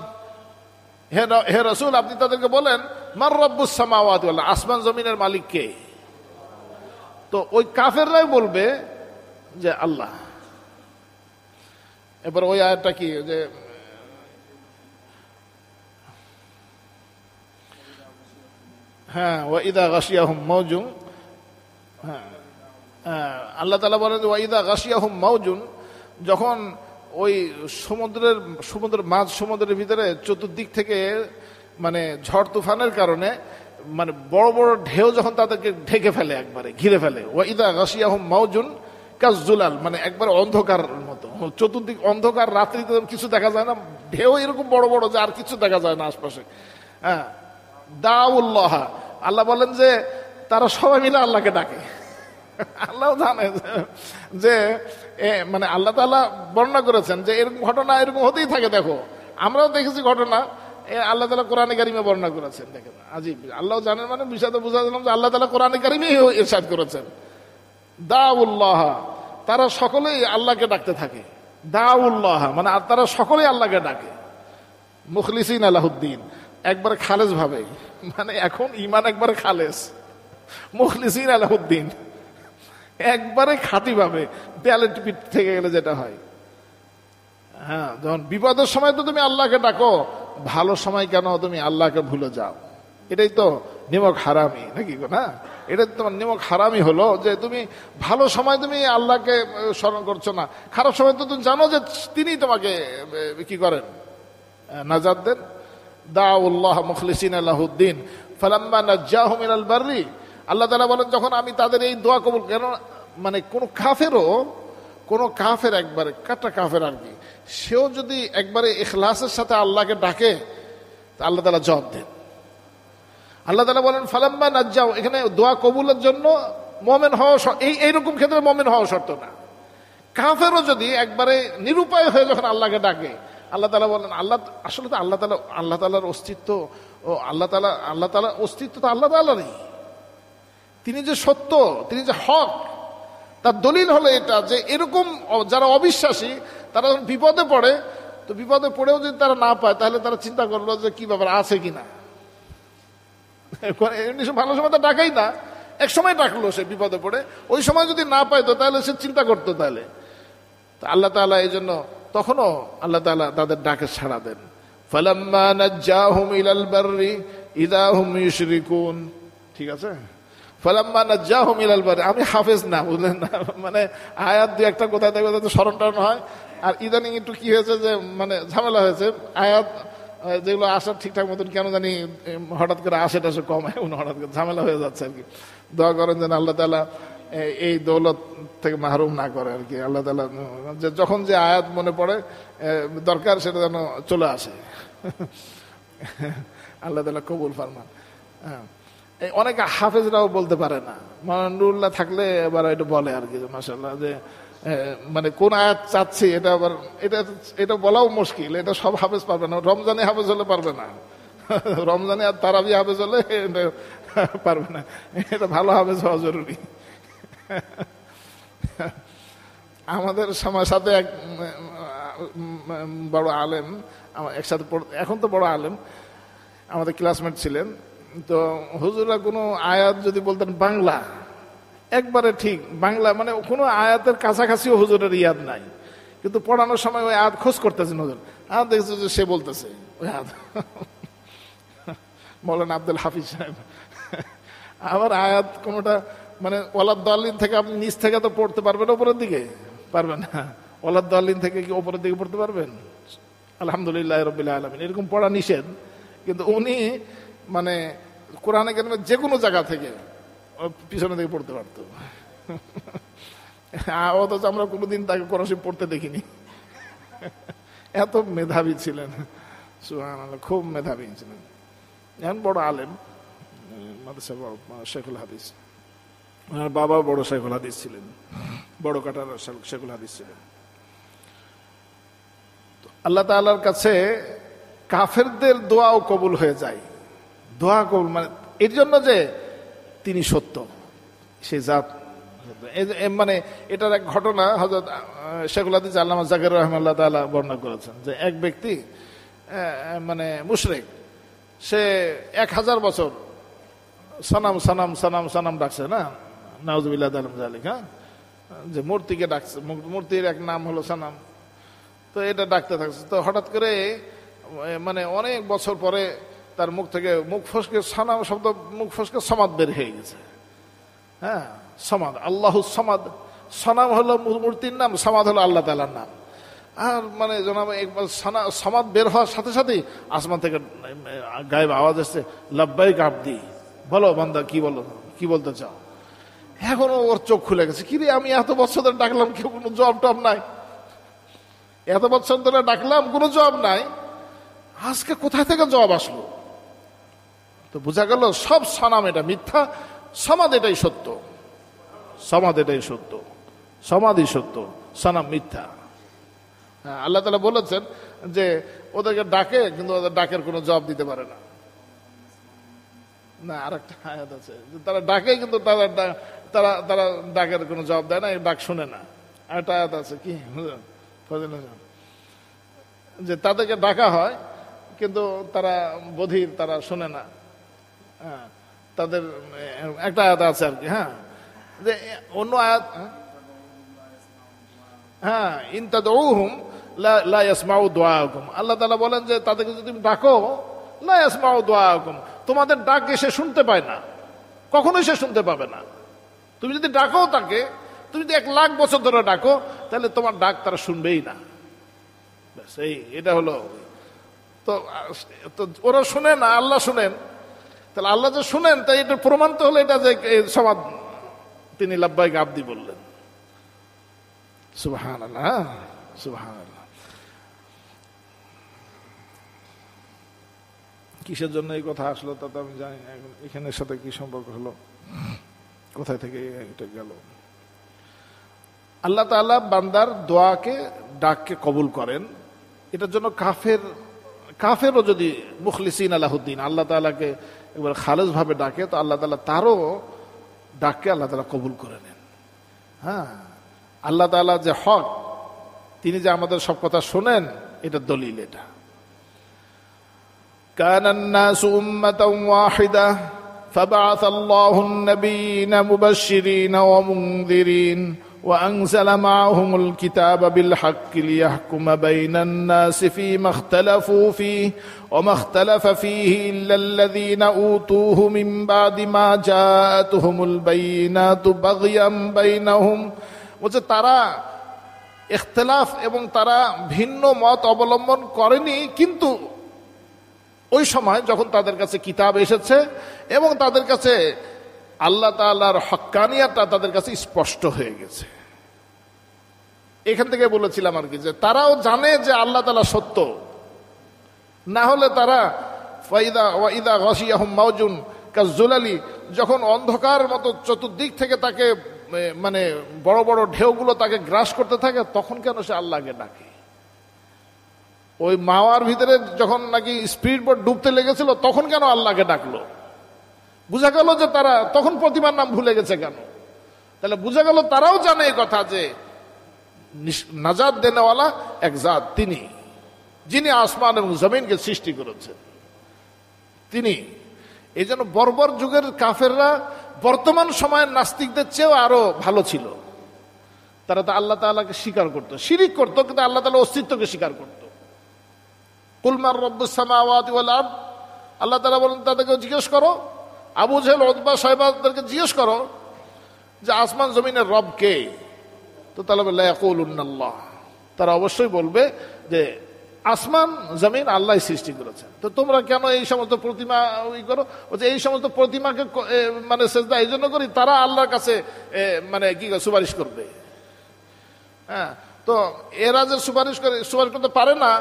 হে রাসূল আপনি তাদেরকে বলেন মার রব্বুস সামাওয়াতি ওয়াল আরদ, আসমান জমিনের মালিক কে? তো ওই কাফেররাই বলবে যে আল্লাহ। এবার ওই আয়াতটা কি, যে হ্যাঁ, ওয়াইদা গাশিয়াহুম মাউজুন, হ্যাঁ, আল্লাহ তাআলা বলেন ওয়াইদা গাশিয়াহুম মাউজুন, যখন ওই সমুদ্রের মাঝ সমুদ্রের ভিতরে চতুর্দিক থেকে মানে ঝড় তুফানের কারণে মানে বড় বড় ঢেউ যখন তাদেরকে ঢেকে ফেলে, একবারে ঘিরে ফেলে, ওয়াইদা গাশিয়াহুম মাউজুন কাজজুলাল, মানে একবার অন্ধকার মতো, চতুর্দিক অন্ধকার, রাত্রিতে কিছু দেখা যায় না, ঢেউ এরকম বড় বড় যে আর কিছু দেখা যায় না আশপাশে। হ্যাঁ, দাউল্লাহ, আল্লাহ বলেন যে তারা সবাই মিলে আল্লাহকে ডাকে। আল্লাহ জানে যে মানে আল্লাহ তাআলা বর্ণনা করেছেন যে এরকম ঘটনা এরকম হতেই থাকে। দেখো আমরাও দেখেছি ঘটনা, আল্লাহ তাআলা কোরআনে কারিমে বর্ণনা করেছেন। দেখেন আজীব, আল্লাহ জানেন মানে বিষয়টা বুঝা দিলাম যে আল্লাহ তাআলা কোরআনে কারিমে ইরশাদ করেছেন দাউল্লাহ, তারা সকলেই আল্লাহকে ডাকতে থাকে। দাউল্লাহ মানে তারা সকলেই আল্লাহকে ডাকে, মুখলিসিন আলাহুদ্দিন, একবারে খালেস ভাবে, মানে এখন ইমান একবারে খালেস, মুখলিসিন আলাহুদ্দিন, একবারে খাঁটি ভাবে, দেয়ালে পিঠ থেকে গেলে যেটা হয়। হ্যাঁ, যখন বিপদের সময় তো তুমি আল্লাহকে ডাকো, ভালো সময় কেন তুমি আল্লাহকে ভুলে যাও? এটাই তো নিমক হারামি নাকি না? এটাই তোমার নিমক হারামি হলো যে তুমি ভালো সময় তুমি আল্লাহকে স্মরণ করছো না, খারাপ সময় তো তুমি জানো যে তিনি তোমাকে কি করেন, নাজাত দেন। দাউল্লাহ মুখলিসিনা লাহুদ্দিন ফালাম্মা নাজ্জাহুম ইলাল বাররি, আল্লাহ তাআলা বলেন যখন আমি তাদের এই দোয়া কবুল, কেন মানে কোন কাফের একবারে কাটা কাফের আর কি, সেও যদি একবারে ইখলাসের সাথে আল্লাহকে ডাকে, আল্লাহ তাআলা জবাব দেন। আল্লাহ তাআলা বলেন ফালাম্মা নাজ্জাহু, এখানে দোয়া কবুলের জন্য মুমিন হওয়া, এইরকম ক্ষেত্রে মুমিন হওয়া শর্ত না। কাফেরও যদি একবারে নিরুপায় হয়ে যখন আল্লাহকে ডাকে, আল্লাহ তাআলা বলেন আল্লাহ আসলে তো আল্লাহ তাআলার অস্তিত্ব, ও আল্লাহ তাআলার অস্তিত্ব তো আল্লাহ তাআলারই। তিনি যে সত্য, তিনি যে হক, তার দলিল হলো এটা যে এরকম যারা অবিশ্বাসী তারা যখন বিপদে পড়ে, তো বিপদে পড়েও যদি তারা না পায়, তাহলে তারা চিন্তা করলো যে কি ব্যাপার আছে কিনা। এমনি ভালো সময় তো ডাকাই না, এক সময় ডাকলো সে বিপদে পড়ে, ওই সময় যদি না পাইতো তাহলে সে চিন্তা করতো। তাহলে আল্লাহ তাআলা এই জন্য তখনও আল্লাহ তাআলা তাদের ডাকে সাড়া দেন। ফালাম্মা নাজ্জাহুম ইলাল বাররি ইযা হুম ইউশরিকুন। ঠিক আছে, ফালাম্মা নাজ্জাহুম ইলাল বাররি। আমি হাফেজ না, বুঝলেন না, মানে আয়াত দুই একটা কোথায় থাকবে তাতে স্মরণ টান হয়। আর ইদানিং একটু কি হয়েছে যে মানে ঝামেলা হয়েছে, আয়াত যেগুলো আসার ঠিকঠাক মতন কেন জানি হঠাৎ করে আসে টাসে কম, এখন হঠাৎ করে ঝামেলা হয়ে যাচ্ছে আর কি। দোয়া করেন যেন আল্লাহ তাআলা এই দৌলত থেকে মাহরুম না করে আর কি। আল্লাহ তাআলা যখন যে আয়াত মনে পড়ে দরকার সেটা যেন চলে আসে। আল্লাহ তাআলা কবুল ফরমান। অনেকে হাফেজরাও বলতে পারে না, নুরুল্লাহ থাকলে এবার এটা বলে আর কি, মাশাআল্লাহ, যে মানে কোন আয়াত চাচ্ছি এটা আবার এটা বলাও মুশকিল। এটা সব হাফেজ পারবে না। রমজানে হাফেজ হলে পারবে না, রমজানে আর তারাবি হাফেজ হলে পারবে না। এটা ভালো হাফেজ হওয়া জরুরি। আমাদের সাথে এক বড় আলেম একসাথে এখন তো বড় আলেম, আমাদের ক্লাসমেট ছিলেন। তো হুজুরা কোনো আয়াত যদি বলতেন বাংলা, একবারে ঠিক বাংলা, মানে কোনো আয়াতের কাছাকাছিও হুজুরের ইয়াদ নাই, কিন্তু পড়ানোর সময় ওই আয়াত খোঁজ করতেছেন হুজুর। আর দেখছো যে সে বলতেছে ওই আয়াত, মৌলানা আব্দুল হাফিজ সাহেব। আবার আয়াত কোনোটা মানে ওয়ালাদ-দাল্লিন থেকে আপনি নিচ থেকে তো পড়তে পারবেন, ওপরের দিকে পারবেন না। ওয়ালাদ-দাল্লিন থেকে কি ওপরের দিকে পড়তে পারবেন? আলহামদুলিল্লাহ রাব্বিল আলামিন, এরকম পড়া নিষেধ। কিন্তু উনি মানে কোরআনে কারিমের যে কোনো জায়গা থেকে পিছনে দিকে পড়তে পারতো। অথচ আমরা কোনোদিন তাকে কোরআন শরীফ পড়তে দেখিনি। এত মেধাবী ছিলেন, সুবহানাল্লাহ, খুব মেধাবী ছিলেন। এখন বড় আলেম, মাদ্রাসা বড় শেখুল হাদিস। ওনার বাবা বড় শেখুল হাদিস ছিলেন, বড় কাটার শেখুল হাদিস ছিলেন। আল্লাহ তাআলার কাছে কাফেরদের দোয়াও কবুল হয়ে যায়। দোয়া কবুল মানে এর জন্য যে তিনি সত্য, সে জাত। মানে এটার এক ঘটনা হযরত শেখুল হাদিস আল্লামা জাকির রাহিমাহুল্লাহ তাআলা বর্ণনা করেছেন যে এক ব্যক্তি মানে মুশরিক, সে 1000 বছর সানাম সানাম সানাম সানাম ডাকছে না, নাউযুবিল্লাহ মিন যালিক, হ্যাঁ, যে মূর্তিকে ডাকছে, মূর্তির এক নাম হলো সানাম। তো এটা ডাকতে থাকছে। তো হঠাৎ করে মানে অনেক বছর পরে তার মুখ থেকে মুখ ফসকে সানাম শব্দ, মুখ ফসকে সমাদ বের হয়ে গেছে। হ্যাঁ, সমাদ, আল্লাহু সমাদ। সনাম হলো মূর্তির নাম, সমাদ হলো আল্লাহ তাআলার নাম। আর মানে জনাব একবার সমাদ বের হওয়ার সাথে সাথেই আসমান থেকে গায়েব আওয়াজ আসছে, লাব্বাইক আবদি, বলো বান্দা কি বলতে চাও। এখনো ওর চোখ খুলে গেছে, কিরে আমি এত বছর ধরে ডাকলাম, কেউ কোনো জবাব টব নাই, এত বছর ধরে ডাকলাম কোনো জবাব নাই, আজকে কোথায় থেকে জবাব আসলো? তো বোঝা গেল সব সনাম এটা মিথ্যা, সমাদ এটাই সত্য, সমাদ এটাই সত্য, সমাধি সত্য, সনাম মিথ্যা। আল্লাহ তাআলা বলেছেন যে ওদেরকে ডাকে, কিন্তু ওদের ডাকের কোনো জবাব দিতে পারে না। না, আরেকটা আয়াত আছে যে তারা ডাকে কিন্তু তারা ডাকের কোনো জবাব দেয় না, ডাক শুনে না। আরেকটা আয়াত আছে কি, যে তাদেরকে ডাকা হয় কিন্তু তারা বধির, তারা শোনে না। হ্যাঁ, তাদের একটা আয়াত আছে আর কি। হ্যাঁ, যে অন্য আয়াত, হ্যাঁ, ইন তাদউহুম লা ইয়াসমাউ দুআআকুম, আল্লাহ তাআলা বলেন যে তাদেরকে যদি তুমি ডাকো, লা ইয়াসমাউ দুআআকুম, তোমাদের ডাক সে শুনতে পায় না, কখনোই সে শুনতে পাবে না। তুমি যদি ডাকো তাকে, তুমি যদি 1,00,000 বছর ধরে ডাকো, তাহলে তোমার ডাক তারা শুনবেই না। ব্যাস, এটা হলো। তো ওরা শুনে না, আল্লাহ শুনেন। তাহলে আল্লাহ যে শুনেন, তাই এটা প্রমাণ তো হলো এটা যে সমাদ তিনি লাব্বাইক আবদি বললেন। সুবহানাল্লাহ, সুবহানাল্লাহ। কিসের জন্য এই কথা আসলো তা তো আমি জানি না। এখন এখানের সাথে কি সম্পর্ক হলো, কোথায় থেকে এটা গেল? আল্লাহ তাআলা বান্দার দোয়াকে, ডাককে কবুল করেন। এটার জন্য কাফেরও যদি মুখলিসিন আলাহুদ্দিন আল্লাহ তাআলাকে একবার খালেজ ভাবে ডাকে, তো আল্লাহ তাআলা তারও ডাককে আল্লাহ তাআলা কবুল করে নেন। হ্যাঁ, আল্লাহ তাআলা যে হক, তিনি যে আমাদের সব কথা শোনেন, এটা দলিল। এটা কানান নাসু উম্মাতান ওয়াহিদা فبعث الله النبيين مبشرين ومنذرين وأنزل معهم الكتاب بالحق ليحكم بين الناس فيما اختلفوا فيه وما اختلف فيه إلا الذين أوتوه من بعد ما جاءتهم البينات بغيا بينهم। বলছে তারা ইখতিলাফ এবং তারা ভিন্ন মত অবলম্বন করেনি, কিন্তু ওই সময় যখন তাদের কাছে কিতাব এসেছে এবং তাদের কাছে আল্লাহ তাআলার হক্কানিয়াতটা তাদের কাছে স্পষ্ট হয়ে গেছে। এখান থেকে বলেছিলাম আর কি, যে তারাও জানে যে আল্লাহ তাআলা সত্য, না হলে তারা ওয়াইদা গাশিয়াহুম মাউজুন কাযুলালি, যখন অন্ধকার মতো চতুর্দিক থেকে তাকে মানে বড় বড় ঢেউগুলো তাকে গ্রাস করতে থাকে, তখন কেন সে আল্লাহকে ডাকে? ওই মাওয়ার ভিতরে যখন নাকি স্পিড বোট ডুবতে লেগেছিল, তখন কেন আল্লাহকে ডাকলো? বুঝা গেল যে তারা তখন প্রতিমার নাম ভুলে গেছে কেন? তাহলে বুঝা গেল তারাও জানে এই কথা যে নাজাত দেনেওয়ালা এক জাত, তিনি যিনি আসমান এবং জমিনকে সৃষ্টি করেছেন, তিনি। এই জন্য বর্বর যুগের কাফেররা বর্তমান সময়ের নাস্তিকদের চেয়েও আরো ভালো ছিল। তারা তো আল্লাহ তাআলাকে স্বীকার করতো, শিরিক করতো, কিন্তু আল্লাহ তাআলার অস্তিত্বকে স্বীকার করতো। কুল মান রব্বুস সামাওয়াতি ওয়াল আরদ, আল্লাহ তাআলা বলেন তাদেরকে জিজ্ঞেস করো, আবু জেহেল উতবা সাহেবদেরকে জিজ্ঞেস করো যে আসমান জমিনের রব কে? তো তারা বলে ইয়াকুলুন্নাল্লাহ, তারা অবশ্যই বলবে যে আসমান জমিন আল্লাহ সৃষ্টি করেছেন। তো তোমরা কেন এই সমস্ত প্রতিমা করো? বলছে এই সমস্ত প্রতিমাকে মানে সেজদা এই জন্য করি, তারা আল্লাহর কাছে মানে কি সুপারিশ করবে। হ্যাঁ, তো এরা যে সুপারিশ করতে পারে না,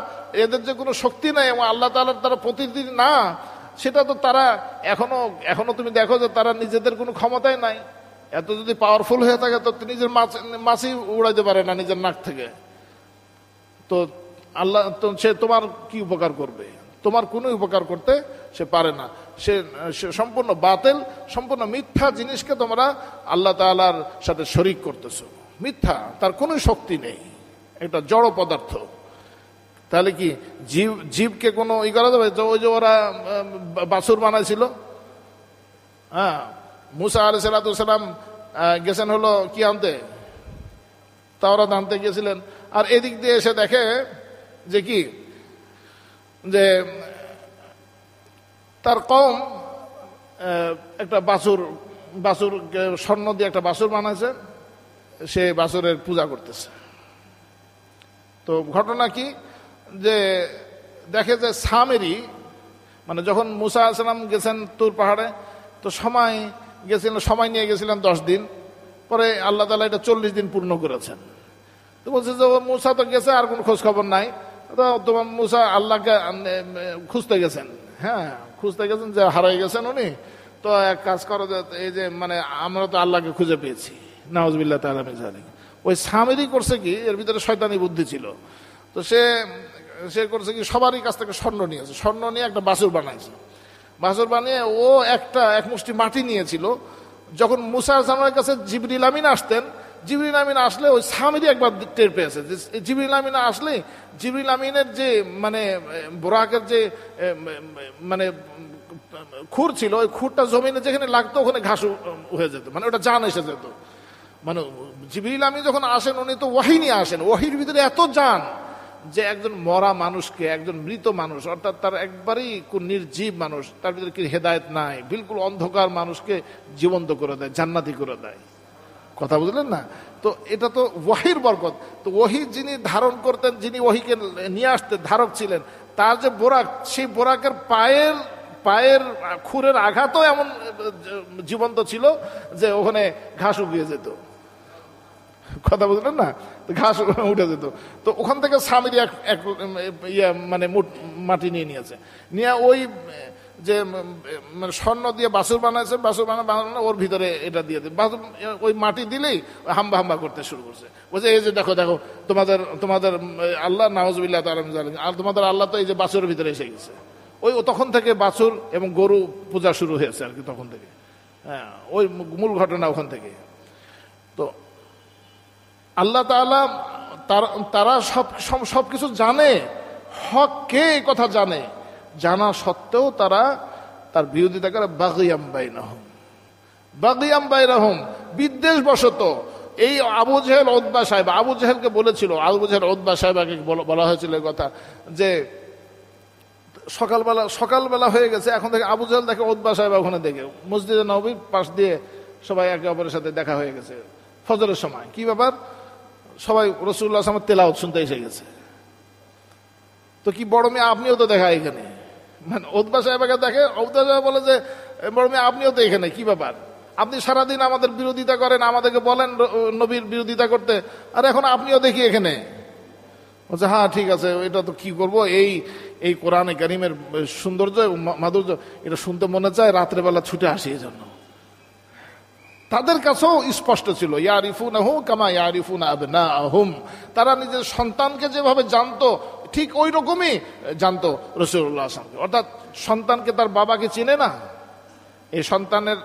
এদের যে কোনো শক্তি নাই এবং আল্লাহ তাআলার তারা প্রতিনিধি না, সেটা তো তারা এখনো তুমি দেখো যে তারা নিজেদের কোনো ক্ষমতাই নাই। এত যদি পাওয়ারফুল হয়ে থাকে তো নিজের মাছি উড়াইতে পারে না নিজের নাক থেকে। তো আল্লাহ তো সে তোমার কি উপকার করবে? তোমার কোনো উপকার করতে সে পারে না। সে সম্পূর্ণ বাতিল, সম্পূর্ণ মিথ্যা জিনিসকে তোমরা আল্লাহ তাআলার সাথে শরীক করতেছো। মিথ্যা, তার কোনো শক্তি নেই, এটা জড় পদার্থ। তাহলে কি জীবকে কোনো ই করা যাবে? ওই যে ওরা বাছুর বানাইছিল, হ্যাঁ, মুসা আলাইহিস সালাম গেছেন হলো কি আনতে, তাওরাত আনতে গিয়েছিলেন, আর এদিক দিয়ে এসে দেখে যে কি, যে তার কওম একটা বাছুর স্বর্ণ দিয়ে একটা বাছুর বানাইছে, সে বাছুরের পূজা করতেছে। তো ঘটনা কি, যে দেখে যে সামেরি, মানে যখন মুসা আলাইহিস সালাম গেছেন তুর পাহাড়ে, তো সময় নিয়ে গেছিলেন 10 দিন, পরে আল্লাহ তাআলা এটা 40 দিন পূর্ণ করেছেন। তো বলছে যে মুসা তো গেছে, আর কোনো খোঁজ খবর নাই। তো তোমার মুসা আল্লাহকে খুঁজতে গেছেন, হ্যাঁ খুঁজতে গেছেন, যে হারাই গেছেন উনি। তো এক কাজ করো, যে এই যে মানে আমরা তো আল্লাহকে খুঁজে পেয়েছি, নাউজুবিল্লাহ তাআলা মিন যালিক। ওই সামেরি করছে কি, এর ভিতরে শয়তানি বুদ্ধি ছিল। তো সে করছে কি, সবারই কাছ থেকে স্বর্ণ নিয়েছে, স্বর্ণ নিয়ে একটা বাছুর বানাইছে। বাছুর বানিয়ে ও এক মুষ্টি মাটি নিয়েছিল। যখন মুসা আলাইহিস সালামের কাছে জিবরিল আমিন আসতেন, জিবরিল আমিন আসলে ওই সামেরি একবার টের পেয়েছে যে জিবরিল আমিন আসলে জিবরিল আমিনের যে মানে বোরাকের যে মানে খুর ছিল, ওই খুরটা জমিনে যেখানে লাগতো ওখানে ঘাস হয়ে যেত, মানে ওটা জান এসে যেত। মানে জিবরিল আমিন যখন আসেন, উনি তো ওয়াহি নিয়ে আসেন, ওয়াহির ভিতরে এত জান যে একজন মরা মানুষকে, একজন মৃত মানুষ, অর্থাৎ তার একবারই নির্জীব মানুষ, তার ভিতরে কি হেদায়েত নাই, বিলকুল অন্ধকার মানুষকে জীবন্ত করে দেয়, জান্নাতি করে দেয়। কথা বুঝলেন না? তো এটা তো ওয়াহির বরকত। তো ওয়াহি যিনি ধারণ করতেন, যিনি ওয়াহিকে নিয়ে আসতেন, ধারক ছিলেন, তার যে বোরাক, সেই বোরাকের পায়ের খুরের আঘাতও এমন জীবন্ত ছিল যে ওখানে ঘাস উগিয়ে যেত। কথা বুঝলেন না? ঘাস উঠে যেত। তো ওখান থেকে সামেরি এক মানে মাটি নিয়েছে, নিয়ে ওই যে স্বর্ণ দিয়ে বাছুর বানাইছে, বাছুর বানানো ওর ভিতরে এটা দিয়ে বাছুর, ওই মাটি দিলেই হাম্বা করতে শুরু করছে। বলছে এই যে দেখো তোমাদের আল্লাহ, নাউজুবিল্লাহ তাআলা মিন যালিক, আর তোমাদের আল্লাহ তো এই যে বাছুরের ভিতরে এসে গেছে। ওই তখন থেকে বাছুর এবং গরু পূজা শুরু হয়েছে আর কি, তখন থেকে। হ্যাঁ, ওই মূল ঘটনা ওখান থেকে। তো আল্লাহ তাআলা তারা সবকিছু জানে, হক কে এই কথা জানে, জানা সত্ত্বেও তারা তার বিরোধিতা করে বাগিয়াম বাইনাহুম, বাগিয়াম বাইনাহুম, বিদ্বেষ বশত। এই আবু জেহেল উতবা সাহেব আবু জেহেলকে বলেছিল, আবু জেহেল উতবা সাহেবকে বলা হয়েছিল এই কথা যে সকালবেলা হয়ে গেছে, এখন থেকে আবু জেহেল দেখে উতবা সাহেব ওখানে দেখে মসজিদে নববীর পাশ দিয়ে সবাই একে অপরের সাথে দেখা হয়ে গেছে ফজরের সময়। কি ব্যাপার? সবাই রাসূলুল্লাহ সাল্লাল্লাহু আলাইহি ওয়াসাল্লামের তেলাওয়াত শুনতে এসে গেছে। তো কি বড় মেয়ে আপনিও তো দেখা এখানে, মানে উতবা সাহেবকে দেখে, উতবা সাহেব বলে যে বড় মেয়ে আপনিও তো এখানে, কি ব্যাপার? আপনি সারাদিন আমাদের বিরোধিতা করেন, আমাদেরকে বলেন নবীর বিরোধিতা করতে, আর এখন আপনিও দেখি এখানে। বলছে হ্যাঁ ঠিক আছে, এটা তো কি করবো, এই কোরআনে কারীমের সৌন্দর্য মাধুর্য এটা শুনতে মনে চায়, রাত্রেবেলা ছুটে আসি। এই জন্য তাদের কাছেও স্পষ্ট ছিল, ইয়ারিফুনাহু কামা ইয়ারিফুনা আবনাআহুম, তারা নিজের সন্তানকে যেভাবে জানতো ঠিক ওই রকমই জানতো রাসূলুল্লাহ সাল্লাল্লাহু আলাইহি ওয়াসাল্লাম। অর্থাৎ সন্তানকে তার বাবাকে চিনে না, এই সন্তানের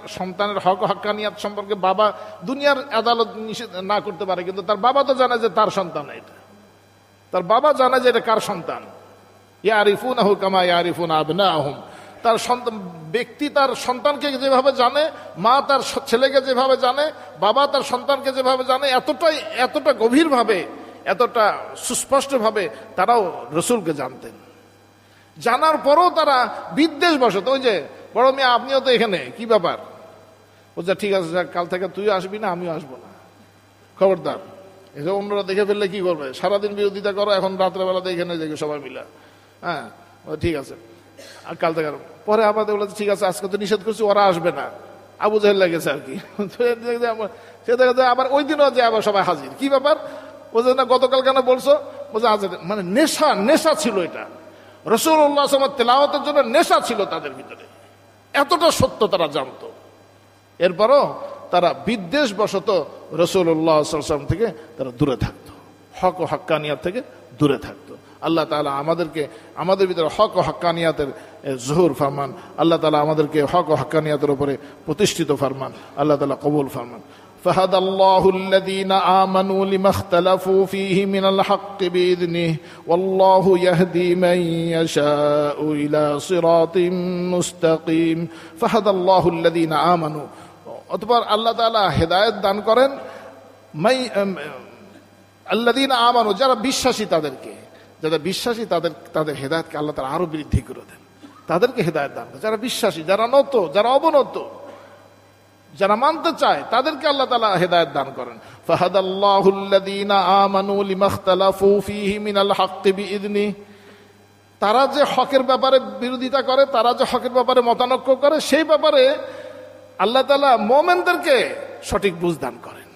হক হক্কানিয়াত সম্পর্কে বাবা দুনিয়ার আদালত নিষেধ না করতে পারে, কিন্তু তার বাবা তো জানে যে তার সন্তান এটা, তার বাবা জানে যে এটা কার সন্তান। ইয়ারিফুনাহু কামা ইয়ারিফুনা আবনাআহুম, তার সন্তান ব্যক্তি তার সন্তানকে যেভাবে জানে, মা তার ছেলেকে যেভাবে জানে, বাবা তার সন্তানকে যেভাবে জানে, এতটা গভীরভাবে, এতটা সুস্পষ্টভাবে তারাও রসুলকে জানতেন। জানার পরও তারা বিদ্বেষ বসত, ওই যে বড় মেয়ে আপনিও তো এখানে, কি ব্যাপার? বলছে ঠিক আছে, কাল থেকে তুইও আসবি না, আমিও আসবো না, খবরদার। এসব অন্যরা দেখে ফেললে কি করবে? সারাদিন বিরোধিতা করো, এখন রাত্রেবেলাতে এখানে দেখে সবাই মিলে। হ্যাঁ ঠিক আছে, আর কাল থেকে। পরে আমাদের বলেছে ঠিক আছে, আজকে তো নিষেধ করছি, ওরা আসবে না। আবু জেহেল লেগেছে আর কি, সে দেখা যায় আবার ওই দিনও যে আবার সবাই হাজির। কি ব্যাপার? বলছে না গতকাল কেন বলছো? বলছে আজ মানে নেশা ছিল এটা, রাসূলুল্লাহ সাল্লাল্লাহু আলাইহি ওয়াসাল্লাম তেলাওয়াতের জন্য নেশা ছিল তাদের ভিতরে, এতটা সত্য তারা জানতো। এরপরও তারা বিদ্বেষ বশত রাসূলুল্লাহ সাল্লাল্লাহু আলাইহি ওয়াসাল্লাম থেকে তারা দূরে থাকতো, হক ও হক্কানিয়াত থেকে দূরে থাকতো। আল্লাহ তাআলা আমাদের ভিতরে হক ও হক্কানিয়াতের জোহর ফরমান। আল্লাহ তাআলা আমাদেরকে হক ও হক্কানিয়াতের উপরে প্রতিষ্ঠিত ফরমান। আল্লাহ তাআলা কবুল ফরমান। فهدى الله الذين آمنوا لما اختلفوا فيه من الحق بإذنه والله يهدي من يشاء إلى صراط مستقيم فهدى الله الذين آمنوا, অতঃপর আল্লাহ তাআলা হেদায়েত দান করেন আল্লাযীনা আমানু, যারা বিশ্বাসী তাদেরকে, যারা বিশ্বাসী তাদের হেদায়েতকে আল্লাহ তাআলা আরো বৃদ্ধি করে দেন, তাদেরকে হেদায়েত দান করেন। যারা বিশ্বাসী, যারা নত, যারা অবনত, যারা মানতে চায়, তাদেরকে আল্লাহ তাআলা হেদায়েত দান করেন। ফাহাদাল্লাহুল্লাযীনা আমানু লিমাখতালাফু ফীহি মিনাল হাক্কি বিইযনিহি, তারা যে হকের ব্যাপারে বিরোধিতা করে, তারা যে হকের ব্যাপারে মতানক্য করে, সেই ব্যাপারে আল্লাহ তাআলা মুমিনদেরকে সঠিক বুঝ দান করেন।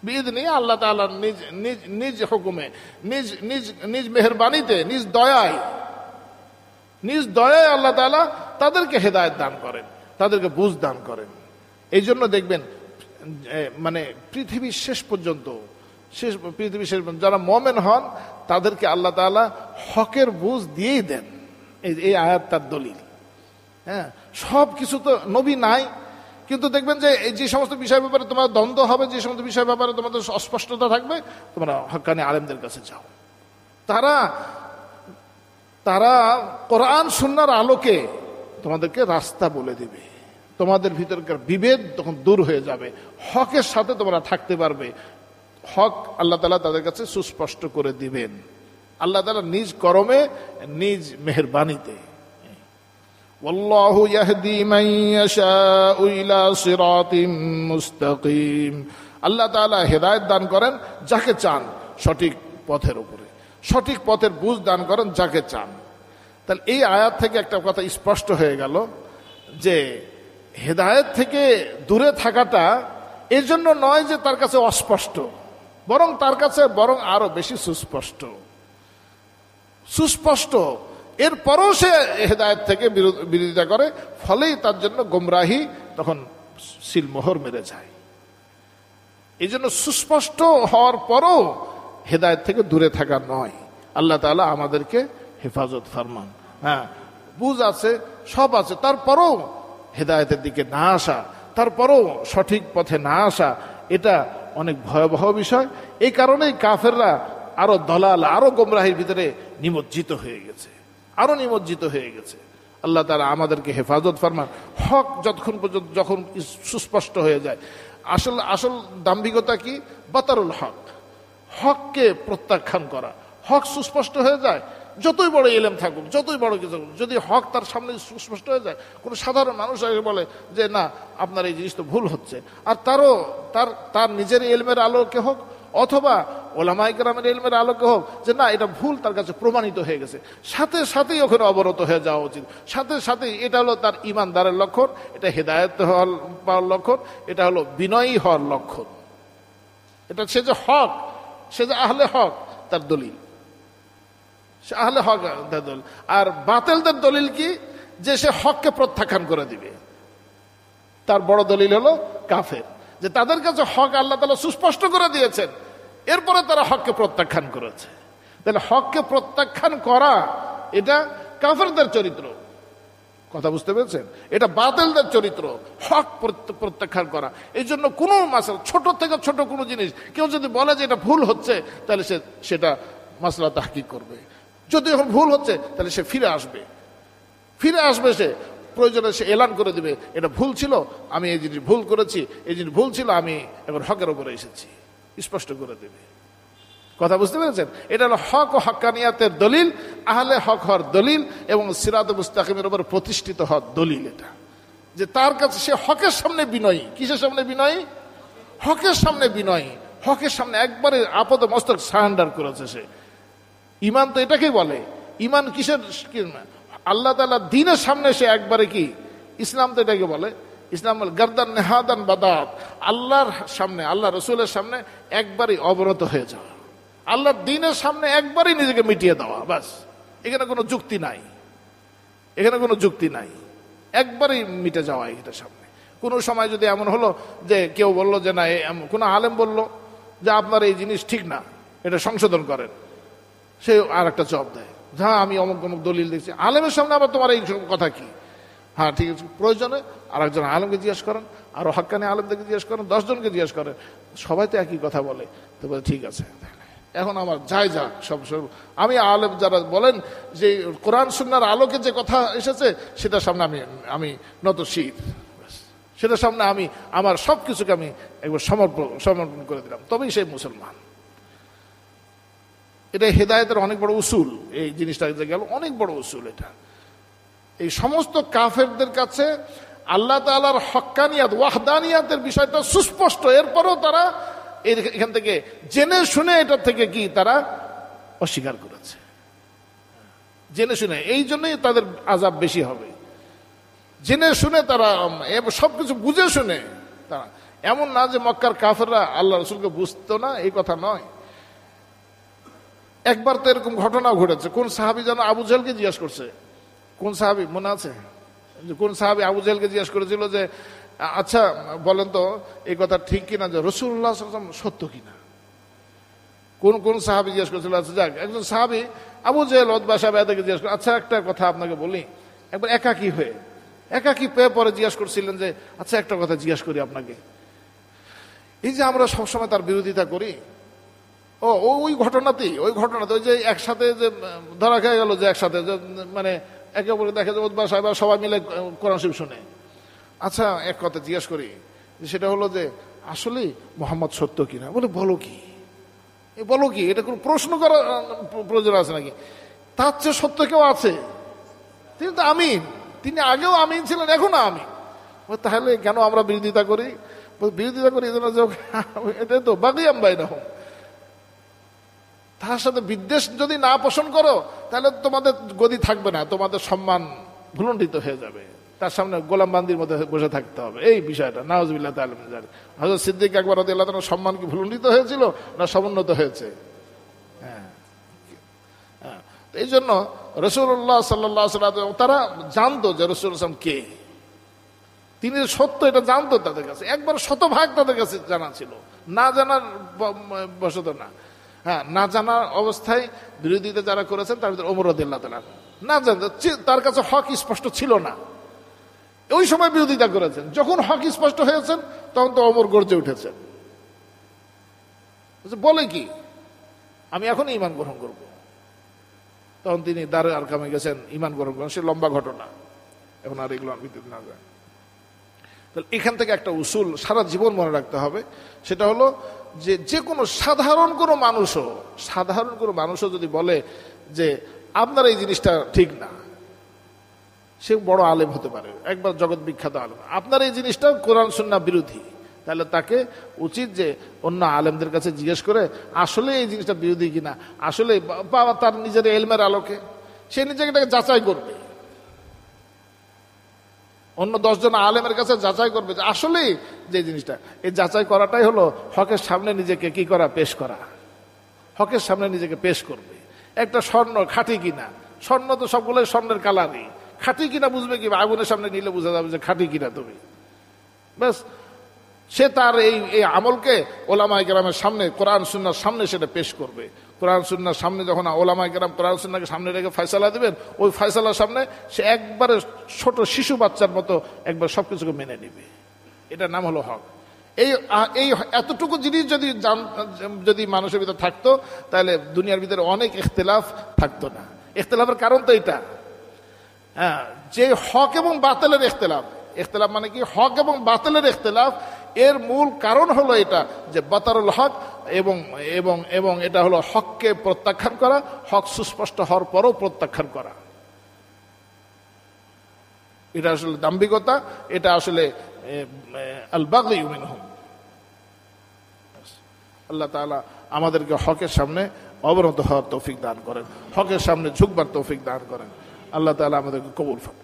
বিইযনিহি, আল্লাহ তাআলা নিজ হুকুমে, নিজ মেহেরবানিতে, নিজ দয়ায় আল্লাহ তাআলা তাদেরকে হেদায়েত দান করেন, তাদেরকে বুঝ দান করেন। এই জন্য দেখবেন মানে পৃথিবীর শেষ পর্যন্ত যারা মুমিন হন তাদেরকে আল্লাহ তাআলা হকের বুঝ দিয়েই দেন। এই আয়াত তার দলিল। হ্যাঁ, সব কিছু তো নবী নাই, কিন্তু দেখবেন যে সমস্ত বিষয় ব্যাপারে তোমার দ্বন্দ্ব হবে, যে সমস্ত বিষয় ব্যাপারে তোমাদের অস্পষ্টতা থাকবে, তোমরা হক্কানি আলেমদের কাছে যাও। তারা কোরআন সুন্নাহর আলোকে তোমাদেরকে রাস্তা বলে দিবে, তোমাদের ভিতরকার বিভেদ তখন দূর হয়ে যাবে, হকের সাথে তোমরা থাকতে পারবে। হক আল্লাহ তাআলা তাদের কাছে সুস্পষ্ট করে দিবেন, আল্লাহ তাআলা নিজ করমে, নিজ মেহেরবানিতে। ওয়াল্লাহু ইয়াহদি মান ইয়াশাউ ইলা সিরাতিম মুস্তাকিম, আল্লাহ তাআলা হেদায়েত দান করেন যাকে চান সঠিক পথের উপরে, সঠিক পথের বুঝ দান করেন যাকে চান। তাহলে এই আয়াত থেকে একটা কথা স্পষ্ট হয়ে গেল যে হেদায়েত থেকে দূরে থাকাটা এর জন্য নয় যে তার কাছে অস্পষ্ট, বরং তার কাছে আরো বেশি সুস্পষ্ট। এরপরও সে হেদায়েত থেকে বিরোধিতা করে, ফলেই তার জন্য গোমরাহি তখন সিলমোহর মেরে যায়। এই জন্য সুস্পষ্ট হওয়ার পরও হেদায়েত থেকে দূরে থাকা নয়। আল্লাহ তাআলা আমাদেরকে হেফাজত ফরমান। হ্যাঁ, বুঝ আছে, সব আছে, তারপরও হেদায়েতের দিকে না আসা, তারপরও সঠিক পথে না আসা, এটা অনেক ভয়াবহ বিষয়। এই কারণেই কাফেররা আরো দলাল, আরো গোমরাহির ভিতরে নিমজ্জিত হয়ে গেছে। আল্লাহ তাআলা আমাদেরকে হেফাজত ফরমান। হক যতক্ষণ পর্যন্ত যখন সুস্পষ্ট হয়ে যায়, আসল দাম্ভিকতা কি? বাতারুল হক, হককে প্রত্যাখ্যান করা। হক সুস্পষ্ট হয়ে যায়, যতই বড় ইলম থাকুক, যতই বড় কিছু, যদি হক তার সামনে সুস্পষ্ট হয়ে যায়, কোনো সাধারণ মানুষ আগে বলে যে না আপনার এই জিনিস তো ভুল হচ্ছে, আর তার নিজের ইলমের আলোকে হোক অথবা ওলামায়ে কেরামের ইলমের আলোকে হোক যে না এটা ভুল, তার কাছে প্রমাণিত হয়ে গেছে, সাথে সাথেই ওখানে অবরত হয়ে যাওয়া উচিত। সাথে সাথেই এটা হলো তার ইমানদারের লক্ষণ, এটা হেদায়েত পাওয়ার লক্ষণ, এটা হলো বিনয়ী হওয়ার লক্ষণ। এটা সে যে হক, সে যে আহলে হক, তার দলিল। সে আহলে হক তার দলিল। আর বাতিলদের দলিল কি? যে সে হককে প্রত্যাখ্যান করে দিবে। তার বড় দলিল হলো কাফের, যে তাদের কাছে হক আল্লাহ তাআলা সুস্পষ্ট করে দিয়েছেন, এরপরে তারা হককে প্রত্যাখ্যান করেছে। তাহলে হককে প্রত্যাখ্যান করা এটা কাফেরদের চরিত্র, কথা বুঝতে পেরেছেন? এটা বাতিলদের চরিত্র, হক প্রত্যাখ্যান করা। এই জন্য কোনো মাসলা, ছোট থেকে ছোট কোনো জিনিস কেউ যদি বলে যে এটা ভুল হচ্ছে, তাহলে সেটা মাসলা তাহকিক করবে। যদি এখন ভুল হচ্ছে তাহলে সে ফিরে আসবে, সে প্রয়োজনে সে এলান করে দিবে এটা ভুল ছিল, আমি এই জিনিস ভুল করেছি, এই জিনিস ভুল ছিল, আমি এখন হকের উপরে এসেছি, স্পষ্ট করে দেবে। কথা বুঝতে পেরেছেন? এটা হলো হক ও হক্কানিয়াতের দলিল, আহলে হক হওয়ার দলিল এবং সিরাতে মুস্তাকিমের উপর প্রতিষ্ঠিত হওয়ার দলিল। এটা যে তার কাছে সে হকের সামনে বিনয়ী। কিসের সামনে বিনয়ী? হকের সামনে বিনয়ী, হকের সামনে একবারে আপদ মস্তক সারেন্ডার করেছে সে। ইমান তো এটাকেই বলে। ইমান কিসের? আল্লাহ তাআলা দ্বীনের সামনে সে একবারে কি, ইসলাম তো এটাকে বলে। ইসলাম গারদান নেহাদান বাদাত, আল্লাহর সামনে, আল্লাহ রসুলের সামনে একবারই অবরত হয়ে যাওয়া, আল্লাহর দ্বীনের সামনে একবারই নিজেকে মিটিয়ে দেওয়া, বাস। এখানে কোনো যুক্তি নাই, এখানে কোনো যুক্তি নাই, একবারই মিটে যাওয়া এটার সামনে। কোনো সময় যদি এমন হলো যে কেউ বললো যে না, কোনো আলেম বলল যে আপনার এই জিনিস ঠিক না, এটা সংশোধন করেন, সে আর একটা জবাব দেয়, হ্যাঁ আমি অমুক অমুক দলিল দেখছি। আলেমের সামনে আবার তোমার এই কথা কি? হ্যাঁ ঠিক আছে, প্রয়োজনে আর একজন আলেমকে জিজ্ঞেস করেন, আরো হাক্কানি আলেমদেরকে জিজ্ঞেস করেন, 10 জনকে জিজ্ঞেস করেন, সবাই তো একই কথা বলে। তো বলে ঠিক আছে, এখন আমার যাই যাক সব আমি আলেম যারা বলেন যে কোরআন সুন্নাহর আলোকে যে কথা এসেছে সেটার সামনে আমি নতশির, সেটার সামনে আমি আমার সবকিছুকে আমি একবার সমর্পণ করে দিলাম, তবেই সেই মুসলমান। এটা হেদায়েতের অনেক বড় উসুল। এই জিনিসটা গেল অনেক বড় উসুল। এটা এই সমস্ত কাফেরদের কাছে আল্লাহ তাআলার হক্কানিয়াত, ওয়াহদানিয়াতের বিষয়টা সুস্পষ্ট, এরপরও তারা এখান থেকে জেনে শুনে এটা থেকে কি তারা অস্বীকার করেছে, জেনে শুনে। এই জন্যই তাদের আযাব বেশি হবে। জেনে শুনে তারা সবকিছু বুঝে শুনে তারা, এমন না যে মক্কার কাফেররা আল্লাহ রসুলকে বুঝতো না, এই কথা নয়। একবার তো এরকম ঘটনা ঘটেছে। কোন সাহাবী যেন আবু জেহেলকে জিজ্ঞাসা করছে, কোন সাহাবী মনে আছে? কোন সাহাবী আবু জেহেলকে জিজ্ঞাসা করেছিল যে আচ্ছা বলেন তো এই কথা ঠিক কিনা যে রাসূলুল্লাহ সাল্লাল্লাহু আলাইহি ওয়াসাল্লাম সত্য কিনা? কোন সাহাবী জিজ্ঞাসা করেছিল? আচ্ছা যাক, একজন সাহাবী আবু জেহেল উতবা সাহেব এদেরকে জিজ্ঞাসা করে, আচ্ছা একটা কথা আপনাকে বলি, একবার একাকী পেয়ে পরে জিজ্ঞাসা করছিলেন যে আচ্ছা একটা কথা জিজ্ঞাসা করি আপনাকে, এই যে আমরা সবসময় তার বিরোধিতা করি, ওই ঘটনাতে ওই যে একসাথে যে ধরা খেয়ে গেল, যে একসাথে যে মানে একে অপরকে দেখে যে উতবা সাহেব সবাই মিলে কোরআন শরীফ শুনে, আচ্ছা এক কথা জিজ্ঞাসা করি, সেটা হলো যে আসলে মুহাম্মদ সত্য কিনা? বলে বলো কি, এটা কোনো প্রশ্ন করার প্রয়োজন আছে নাকি? তার চেয়ে সত্য কেউ আছে? তিনি তো আমিন, তিনি আগেও আমিন ছিলেন, এখনো আমিন। তাহলে কেন আমরা বিরোধিতা করি? এটা তো বাগিয়াম বাইনাহুম, তার সাথে বিদ্বেষ যদি না পোষণ করো তাহলে তোমাদের গদি থাকবে না, তোমাদের সম্মান ভুলণ্ঠিত হয়ে যাবে, তার সামনে গোলামবান্দির মধ্যে বসে থাকতে হবে। এই বিষয়টা নাউজুবিল্লাহ তাআলা মিন যালিক। হযরত সিদ্দিক আকবর রাদিয়াল্লাহু তাআলার সম্মান কি ভুলণ্ঠিত হয়েছিল না সমুন্নত হয়েছে? হ্যাঁ, এই জন্য রাসূলুল্লাহ সাল্লাল্লাহু আলাইহি ওয়াসাল্লাম তারা জানতো যে রাসূলুল্লাহ সাল্লাল্লাহু আলাইহি ওয়াসাল্লাম কে, তিনি সত্য, এটা জানতো তাদের কাছে, একবার শতভাগ তাদের কাছে জানা ছিল, না জানার বশত না। হ্যাঁ, না জানার অবস্থায় বিরোধিতা যারা করেছেন তার ভিতরে ওমর রাদিয়াল্লাহু তাআলা না জানতো, তার কাছে হক স্পষ্ট ছিল না, ওই সময় বিরোধিতা করেছেন। যখন হক স্পষ্ট হয়েছেন তখন তো ওমর গর্জে উঠেছেন, বলে কি আমি এখনই ঈমান গ্রহণ করব। তখন তিনি দারে আরকামে গেছেন ঈমান গ্রহণ করেন, সে লম্বা ঘটনা। এখন আর এগুলো ভিতরে না যায়। তাহলে এখান থেকে একটা উসুল সারা জীবন মনে রাখতে হবে, সেটা হলো যে কোনো সাধারণ কোনো মানুষও যদি বলে যে আপনার এই জিনিসটা ঠিক না, সে বড় আলেম হতে পারে, একবার জগৎ বিখ্যাত আলেম, আপনার এই জিনিসটা কোরআন সুন্নাহ বিরোধী, তাহলে তাকে উচিত যে অন্য আলেমদের কাছে জিজ্ঞেস করে আসলে এই জিনিসটা বিরোধী কিনা, আসলে বাবা তার নিজের এলমের আলোকে সে নিজেকে যাচাই করবে, অন্য 10 জন আলেমের কাছে যাচাই করবে যে আসলে যে জিনিসটা, এই যাচাই করাটাই হলো হকের সামনে নিজেকে কি করা, পেশ করা। হকের সামনে নিজেকে পেশ করবে। একটা স্বর্ণ খাঁটি কিনা, স্বর্ণ তো সবগুলোই স্বর্ণের কালারই, খাঁটি কিনা বুঝবে কি, আগুনের সামনে নিলে বোঝা যাবে যে খাঁটি কিনা তুমি। ব্যাস, সে তার এই আমলকে ওলামায়ে কেরামের সামনে, কোরআন সুন্নাহর সামনে সেটা পেশ করবে। কোরআন সুন্নাহর সামনে যখন ওলামায়ে কেরাম কোরআন সুন্নাহকে সামনে রেখে ফয়সালা দিবেন, ওই ফয়সালার সামনে সে একবারে ছোট শিশু বাচ্চার মতো একবার সবকিছুকে মেনে নিবে। এটার নাম হলো হক। এই এতটুকু জিনিস যদি মানুষের ভিতরে থাকতো, তাহলে দুনিয়ার ভিতরে অনেক ইখতিলাফ থাকতো না। ইখতিলাফের কারণ তো এটা, হ্যাঁ, যে হক এবং বাতিলের ইখতিলাফ মানে কি, হক এবং বাতিলের ইখতিলাফ, এর মূল কারণ হলো এটা যে বাতারুল হক এবং এটা হলো হককে প্রত্যাখ্যান করা, হক সুস্পষ্ট হওয়ার পরও প্রত্যাখ্যান করা। এটা আসলে দাম্ভিকতা, এটা আসলে আল বাগী মিনহুম। আল্লাহ তাআলা আমাদেরকে হকের সামনে অবনত হওয়ার তৌফিক দান করেন, হকের সামনে ঝুঁকবার তৌফিক দান করেন। আল্লাহ তাআলা আমাদেরকে কবুল করেন।